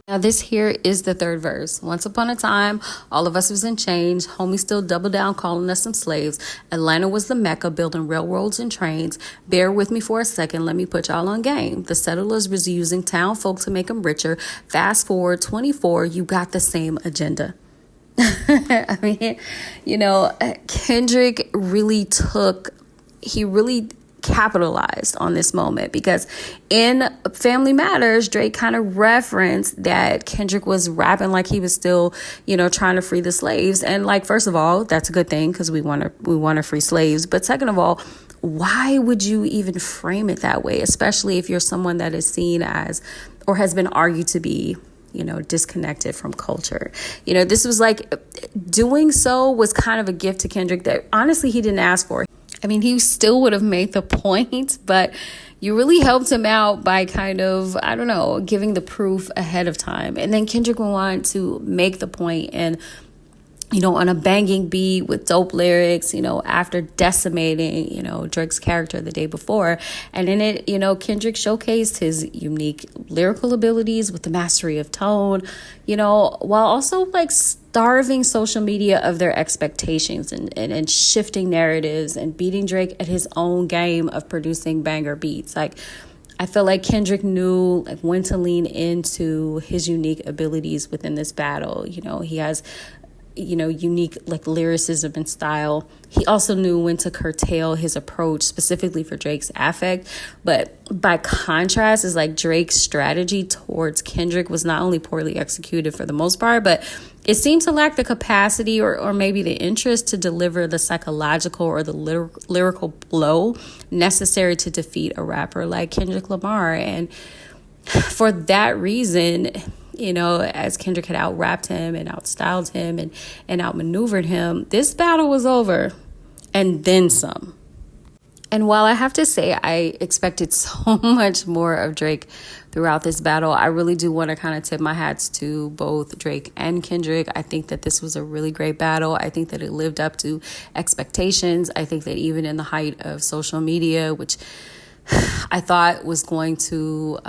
Now, this here is the third verse. Once upon a time, all of us was in chains. Homies still double down, calling us some slaves. Atlanta was the Mecca, building railroads and trains. Bear with me for a second. Let me put y'all on game. The settlers was using town folk to make them richer. Fast forward 24, you got the same agenda. I mean, Kendrick really capitalized on this moment, because in Family Matters, Drake kind of referenced that Kendrick was rapping like he was still, trying to free the slaves. And first of all, that's a good thing, because we want to free slaves. But second of all, why would you even frame it that way, especially if you're someone that is seen as, or has been argued to be, disconnected from culture? This was doing so was kind of a gift to Kendrick that honestly he didn't ask for. I mean, he still would have made the point, but you really helped him out by kind of, I don't know, giving the proof ahead of time. And then Kendrick went on to make the point and, you know, on a banging beat with dope lyrics, you know, after decimating, you know, Drake's character the day before. And in it, you know, Kendrick showcased his unique lyrical abilities with the mastery of tone, you know, while also like starving social media of their expectations and shifting narratives and beating Drake at his own game of producing banger beats. Like, I feel like Kendrick knew like when to lean into his unique abilities within this battle. You know, he has, you know, unique like lyricism and style. He also knew when to curtail his approach specifically for Drake's affect. But by contrast, is like Drake's strategy towards Kendrick was not only poorly executed for the most part, but it seemed to lack the capacity or maybe the interest to deliver the psychological or the lyrical blow necessary to defeat a rapper like Kendrick Lamar. And for that reason, you know, as Kendrick had out-rapped him and out-styled him and outmaneuvered him, this battle was over and then some. And while I have to say I expected so much more of Drake throughout this battle, I really do want to kind of tip my hats to both Drake and Kendrick. I think that this was a really great battle. I think that it lived up to expectations. I think that even in the height of social media, which I thought was going to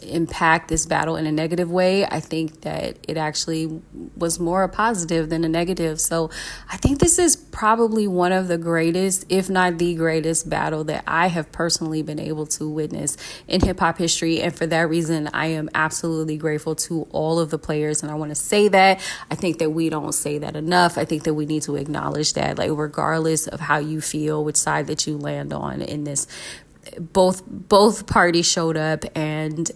impact this battle in a negative way, I think that it actually was more a positive than a negative. So I think this is probably one of the greatest, if not the greatest battle that I have personally been able to witness in hip hop history. And for that reason, I am absolutely grateful to all of the players. And I want to say that. I think that we don't say that enough. I think that we need to acknowledge that, like, regardless of how you feel, which side that you land on in this, both parties showed up, and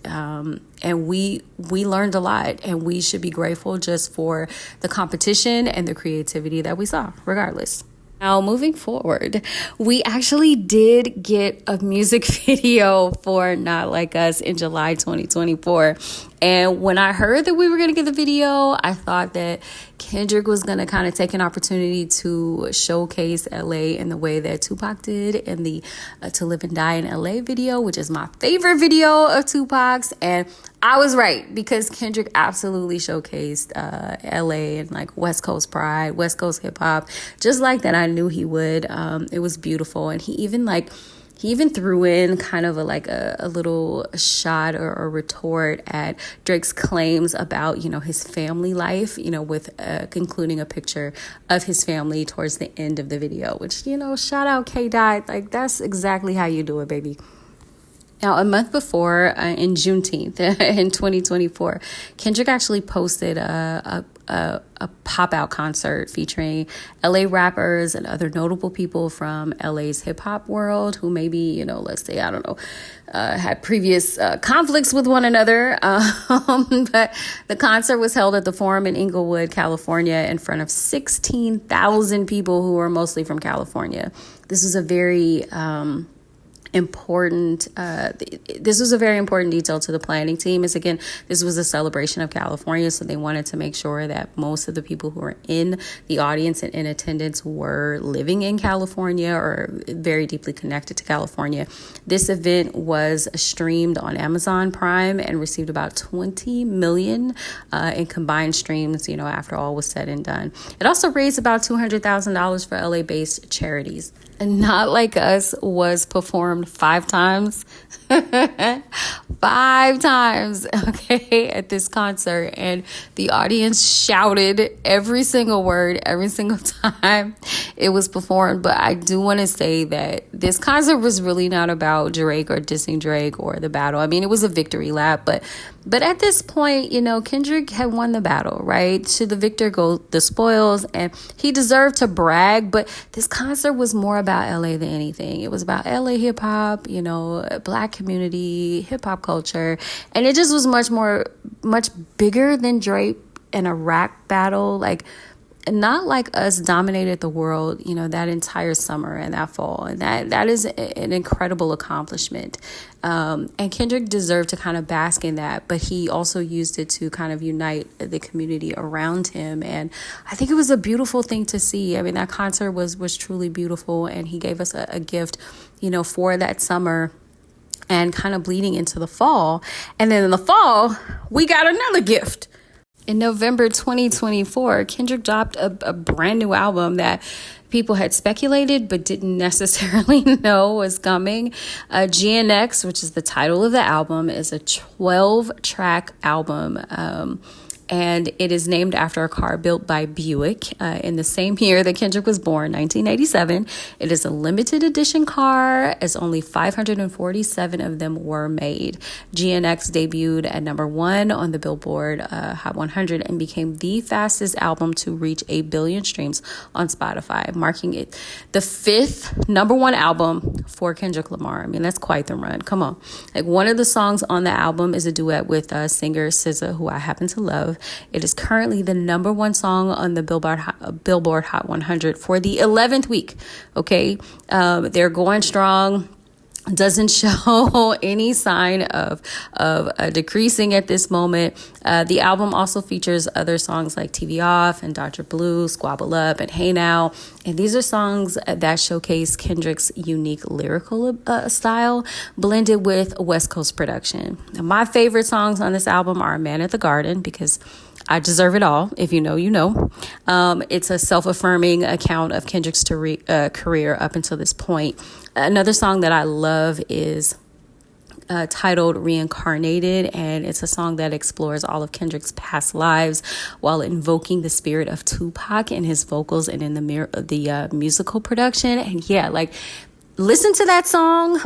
we learned a lot, and we should be grateful just for the competition and the creativity that we saw, regardless. Now, moving forward, we actually did get a music video for Not Like Us in July 2024. And when I heard that we were going to get the video, I thought that Kendrick was going to kind of take an opportunity to showcase LA in the way that Tupac did in the To Live and Die in LA video, which is my favorite video of Tupac's. And I was right, because Kendrick absolutely showcased LA and like West Coast pride, West Coast hip hop, just like that I knew he would. It was beautiful. And he even threw in kind of a little shot or a retort at Drake's claims about, you know, his family life, you know, with concluding a picture of his family towards the end of the video, which, you know, shout out K-Dot. Like, that's exactly how you do it, baby. Now, a month before, in Juneteenth in 2024, Kendrick actually posted a pop-out concert featuring LA rappers and other notable people from LA's hip-hop world who maybe, you know, let's say, I don't know, had previous conflicts with one another. But the concert was held at the Forum in Inglewood, California, in front of 16,000 people who were mostly from California. This was a very important detail to the planning team. Is, again, this was a celebration of California, so they wanted to make sure that most of the people who were in the audience and in attendance were living in California or very deeply connected to California. This event was streamed on Amazon Prime and received about 20 million in combined streams, you know, after all was said and done. It also raised about $200,000 for LA-based charities. Not Like Us was performed 5 times. 5 times, okay, at this concert. And the audience shouted every single word, every single time it was performed. But I do want to say that this concert was really not about Drake or dissing Drake or the battle. I mean, it was a victory lap, but at this point, you know, Kendrick had won the battle, right? To the victor go the spoils, and he deserved to brag. But this concert was more about LA than anything. It was about LA hip hop, you know, Black community, hip hop culture, and it just was much bigger than Drake and a rap battle. Like, Not Like Us dominated the world, that entire summer and that fall. And that is an incredible accomplishment. And Kendrick deserved to kind of bask in that, but he also used it to kind of unite the community around him. And I think it was a beautiful thing to see. I mean, that concert was truly beautiful, and he gave us a gift, for that summer and kind of bleeding into the fall. And then in the fall, we got another gift. In November 2024, Kendrick dropped a brand new album that people had speculated but didn't necessarily know was coming. GNX, which is the title of the album, is a 12-track album. And it is named after a car built by Buick in the same year that Kendrick was born, 1987. It is a limited edition car, as only 547 of them were made. GNX debuted at number 1 on the Billboard Hot 100 and became the fastest album to reach 1 billion streams on Spotify, marking it the 5th number 1 album for Kendrick Lamar. I mean, that's quite the run. Come on. Like, one of the songs on the album is a duet with singer SZA, who I happen to love. It is currently the number 1 song on the Billboard Hot 100 for the 11th week. Okay. They're going strong. Doesn't show any sign of decreasing at this moment. The album also features other songs like TV Off and Dr. Blue, Squabble Up, and Hey Now. And these are songs that showcase Kendrick's unique lyrical style blended with West Coast production. Now, my favorite songs on this album are Man at the Garden, because I deserve it all. If you know, you know. It's a self-affirming account of Kendrick's career up until this point. Another song that I love is titled Reincarnated, and it's a song that explores all of Kendrick's past lives while invoking the spirit of Tupac in his vocals and in the musical production. And yeah, like, listen to that song,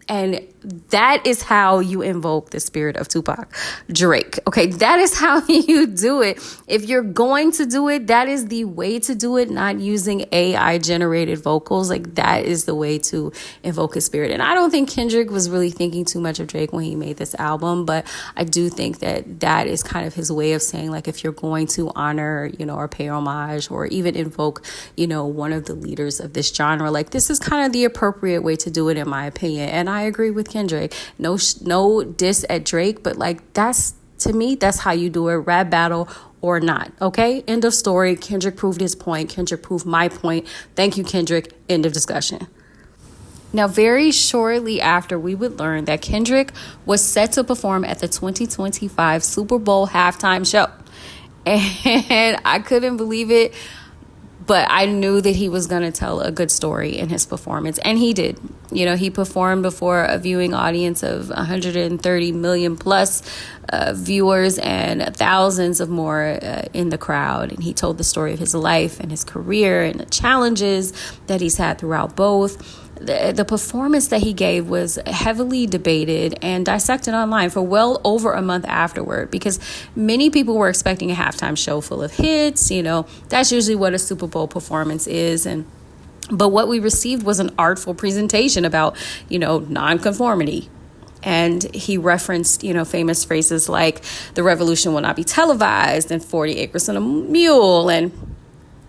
and that is how you invoke the spirit of Tupac. Drake. Okay, that is how you do it. If you're going to do it, that is the way to do it, not using AI generated vocals. Like, that is the way to invoke his spirit. And I don't think Kendrick was really thinking too much of Drake when he made this album, but I do think that is kind of his way of saying, like, if you're going to honor, or pay homage or even invoke, one of the leaders of this genre, like, this is kind of the appropriate way to do it, in my opinion. And I agree with Kendrick. No diss at Drake, but like, to me, that's how you do it. Rap battle or not. Okay. End of story. Kendrick proved his point. Kendrick proved my point. Thank you, Kendrick. End of discussion. Now, very shortly after, we would learn that Kendrick was set to perform at the 2025 Super Bowl halftime show. And I couldn't believe it. But I knew that he was going to tell a good story in his performance. And he did. He performed before a viewing audience of 130 million plus viewers and thousands of more in the crowd. And he told the story of his life and his career and the challenges that he's had throughout both. The performance that he gave was heavily debated and dissected online for well over a month afterward, because many people were expecting a halftime show full of hits. That's usually what a Super Bowl performance is. But what we received was an artful presentation about, nonconformity. And he referenced, famous phrases like the revolution will not be televised and 40 acres and a mule. And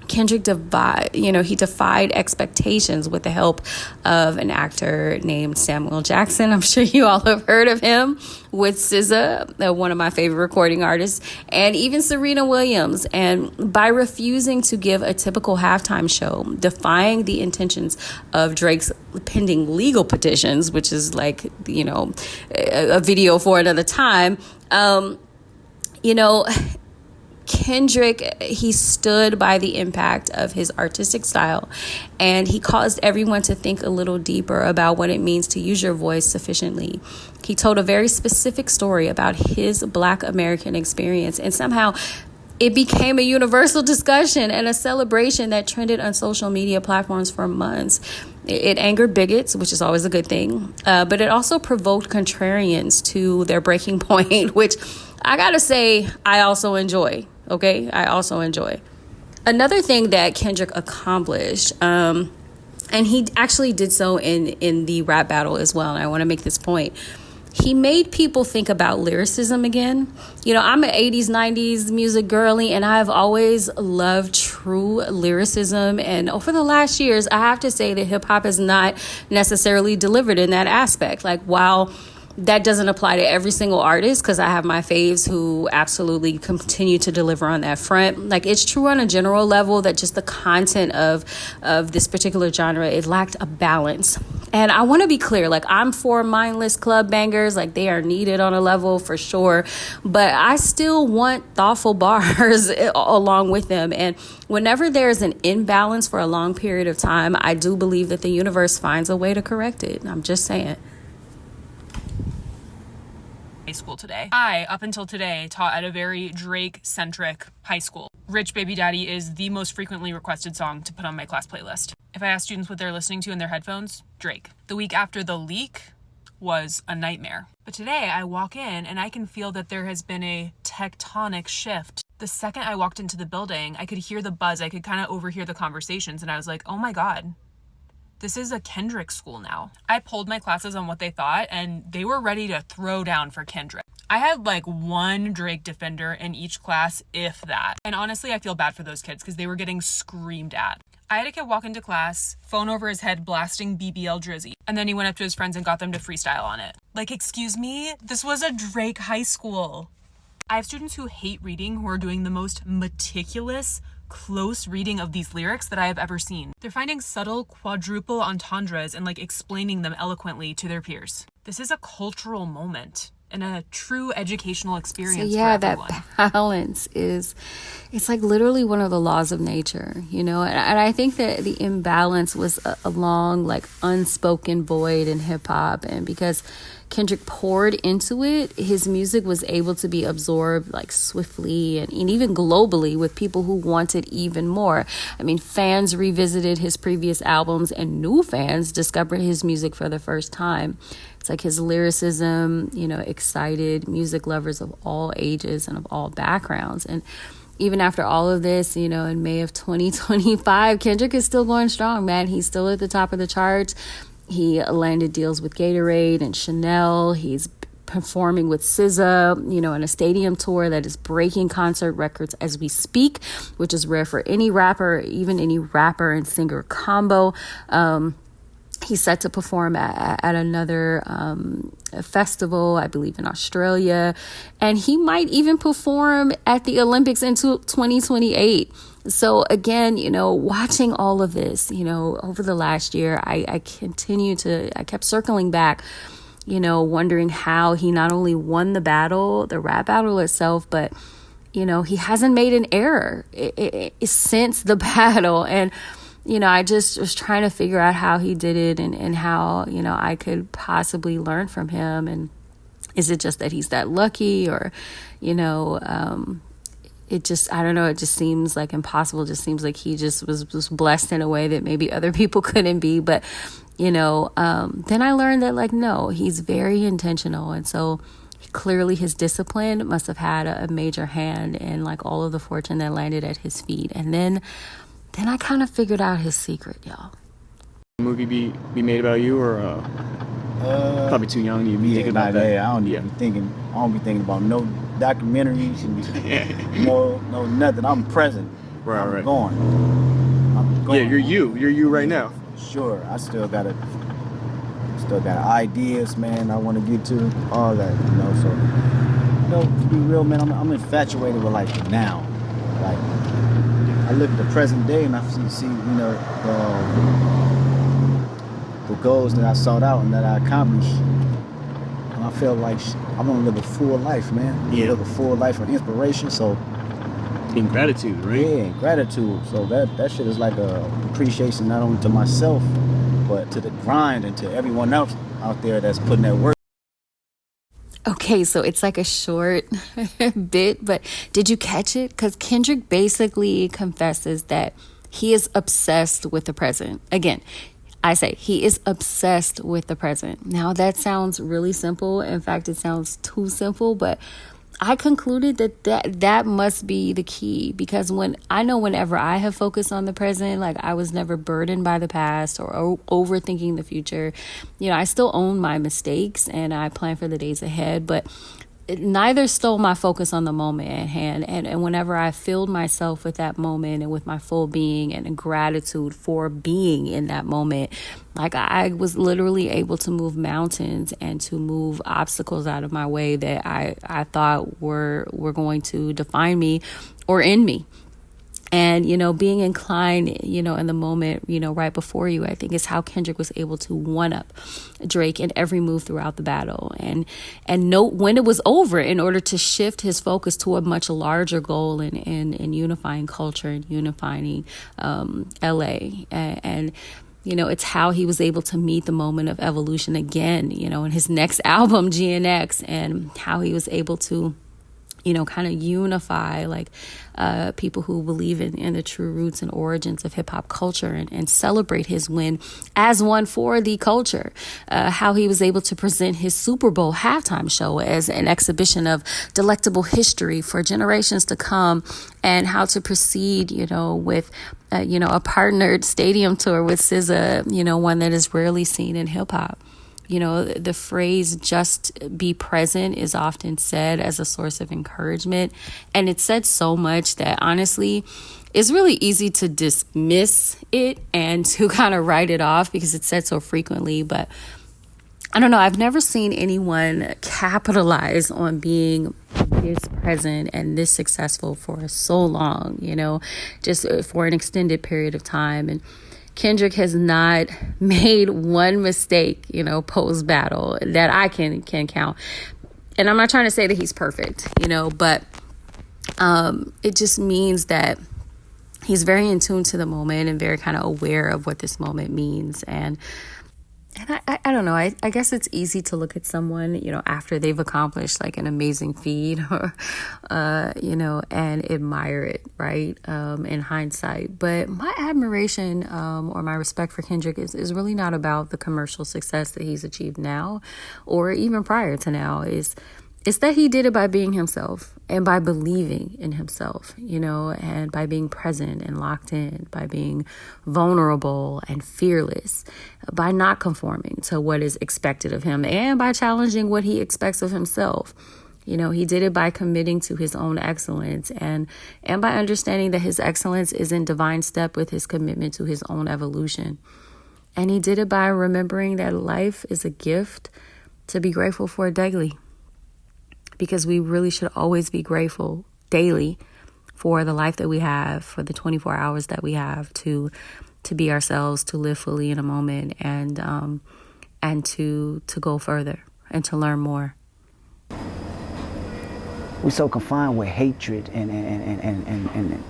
Kendrick defied expectations with the help of an actor named Samuel Jackson. I'm sure you all have heard of him, with SZA, one of my favorite recording artists, and even Serena Williams. And by refusing to give a typical halftime show, defying the intentions of Drake's pending legal petitions, which is like, a video for another time, Kendrick, he stood by the impact of his artistic style, and he caused everyone to think a little deeper about what it means to use your voice sufficiently. He told a very specific story about his Black American experience, and somehow it became a universal discussion and a celebration that trended on social media platforms for months. It angered bigots, which is always a good thing, but it also provoked contrarians to their breaking point, which I gotta say, I also enjoy. Okay, I also enjoy. Another thing that Kendrick accomplished, and he actually did so in the rap battle as well, and I want to make this point. he made people think about lyricism again. You know, I'm an 80s, 90s music girly, and I've always loved true lyricism. And over the last years, I have to say that hip hop has not necessarily delivered in that aspect. Like, while that doesn't apply to every single artist, because I have my faves who absolutely continue to deliver on that front. Like, it's true on a general level that just the content of this particular genre, it lacked a balance. And I want to be clear, like, I'm for mindless club bangers, like they are needed on a level for sure, but I still want thoughtful bars along with them. And whenever there's an imbalance for a long period of time, I do believe that the universe finds a way to correct it. I'm just saying. High school today. I, up until today, taught at a very Drake-centric high school. Rich Baby Daddy is the most frequently requested song to put on my class playlist. If I ask students what they're listening to in their headphones, Drake. The week after the leak was a nightmare. But today I walk in and I can feel that there has been a tectonic shift. The second I walked into the building, I could hear the buzz. I could kind of overhear the conversations, and I was like, oh my God. This is a Kendrick school now. I polled my classes on what they thought, and they were ready to throw down for Kendrick. I had like one Drake defender in each class, if that. And honestly, I feel bad for those kids because they were getting screamed at. I had a kid walk into class, phone over his head, blasting BBL Drizzy. And then he went up to his friends and got them to freestyle on it. Like, excuse me? This was a Drake high school. I have students who hate reading who are doing the most meticulous, close reading of these lyrics that I have ever seen. They're finding subtle quadruple entendres and like explaining them eloquently to their peers. This is a cultural moment and a true educational experience. So yeah, for everyone. that balance it's like literally one of the laws of nature, you know. And I think that the imbalance was a long, like, unspoken void in hip hop, and because Kendrick poured into it, his music was able to be absorbed like swiftly and even globally with people who wanted even more. I mean, fans revisited his previous albums and new fans discovered his music for the first time. It's like his lyricism, you know, excited music lovers of all ages and of all backgrounds. And even after all of this, you know, in May of 2025, Kendrick is still going strong, man. He's still at the top of the charts. He landed deals with Gatorade and Chanel. He's performing with SZA, you know, in a stadium tour that is breaking concert records as we speak, which is rare for any rapper, even any rapper and singer combo. He's set to perform at another festival, I believe in Australia. And he might even perform at the Olympics in 2028. So again, you know, watching all of this, you know, over the last year, I kept circling back, you know, wondering how he not only won the battle, the rap battle itself, but, you know, he hasn't made an error since the battle. And, you know, I just was trying to figure out how he did it and how, you know, I could possibly learn from him. And is it just that he's that lucky, or, you know, it just, I don't know, it just seems like impossible. It just seems like he just was blessed in a way that maybe other people couldn't be. But, you know, then I learned that, like, no, he's very intentional. And so clearly his discipline must have had a major hand in, like, all of the fortune that landed at his feet. And then I kind of figured out his secret, y'all. Movie be made about you, or probably too young to be thinking about that? I don't even thinking. I don't be thinking about no documentaries and no nothing. I'm present. Right, I'm right. going. Yeah, you're you right now. Sure, I still got ideas, man. I want to get to all that, you know. So, you know, to be real, man, I'm infatuated with, like, now. Like, I look at the present day and I see, you know, the goals that I sought out and that I accomplished. And I feel like I want to live a full life, man. Yeah. Live a full life of inspiration. So, in gratitude, right? Yeah, gratitude. So that shit is like a appreciation not only to myself, but to the grind and to everyone else out there that's putting that work. Okay, so it's like a short bit, but did you catch it? Because Kendrick basically confesses that he is obsessed with the present. Again, I say he is obsessed with the present. Now, that sounds really simple. In fact, it sounds too simple, but I concluded that must be the key, because whenever I have focused on the present, like I was never burdened by the past or overthinking the future. I still own my mistakes and I plan for the days ahead, but neither stole my focus on the moment at hand. And whenever I filled myself with that moment and with my full being and gratitude for being in that moment, like I was literally able to move mountains and to move obstacles out of my way that I thought were going to define me or end me. And, being inclined, in the moment, right before you, I think is how Kendrick was able to one-up Drake in every move throughout the battle and note when it was over in order to shift his focus to a much larger goal in unifying culture and unifying LA. And it's how he was able to meet the moment of evolution again, in his next album, GNX, and how he was able to kind of unify like people who believe in the true roots and origins of hip hop culture and celebrate his win as one for the culture. How he was able to present his Super Bowl halftime show as an exhibition of delectable history for generations to come, and how to proceed, with a partnered stadium tour with SZA, one that is rarely seen in hip hop. The phrase "just be present" is often said as a source of encouragement. And it's said so much that honestly, it's really easy to dismiss it and to kind of write it off because it's said so frequently. But I don't know, I've never seen anyone capitalize on being this present and this successful for so long, just for an extended period of time. And Kendrick has not made one mistake, post battle that I can count. And I'm not trying to say that he's perfect, but it just means that he's very in tune to the moment and very kind of aware of what this moment means. And I don't know, I guess it's easy to look at someone, after they've accomplished like an amazing feat or, and admire it, right, in hindsight. But my admiration or my respect for Kendrick is really not about the commercial success that he's achieved now or even prior to now. It's that he did it by being himself and by believing in himself, and by being present and locked in, by being vulnerable and fearless, by not conforming to what is expected of him, and by challenging what he expects of himself. He did it by committing to his own excellence and by understanding that his excellence is in divine step with his commitment to his own evolution. And he did it by remembering that life is a gift to be grateful for daily. Because we really should always be grateful daily for the life that we have, for the 24 hours that we have to be ourselves, to live fully in a moment, and to go further and to learn more. We're so confined with hatred and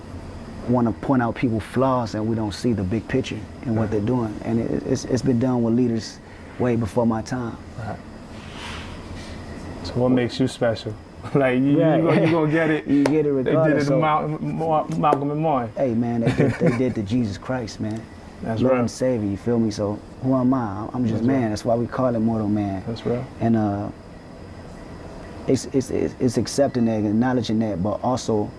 want to point out people's flaws, and we don't see the big picture and what they're doing. And it's been done with leaders way before my time. Right. So what makes you special? Like you gonna get it. You get it regardless. They did it to Malcolm and Martin. Hey man, they did to Jesus Christ, man. That's Lord real. and Savior, you feel me? So who am I? I'm just man. Real. That's why we call it mortal man. That's real. And it's accepting that, acknowledging that, but also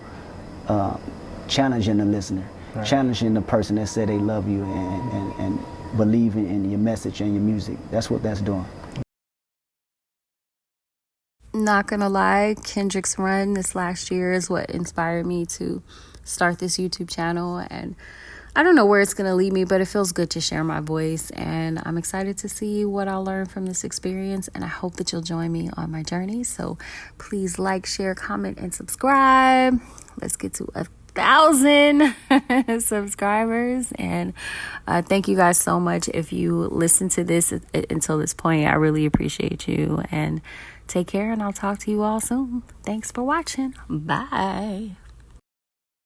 challenging the listener, right. Challenging the person that said they love you and believing in your message and your music. That's what that's doing. Not gonna lie, Kendrick's run this last year is what inspired me to start this YouTube channel, and I don't know where it's gonna lead me, but it feels good to share my voice, and I'm excited to see what I'll learn from this experience, and I hope that you'll join me on my journey. So please like, share, comment, and subscribe. Let's get to 1,000 subscribers, and thank you guys so much. If you listen to this until this point, I really appreciate you, and take care, and I'll talk to you all soon. Thanks for watching. Bye.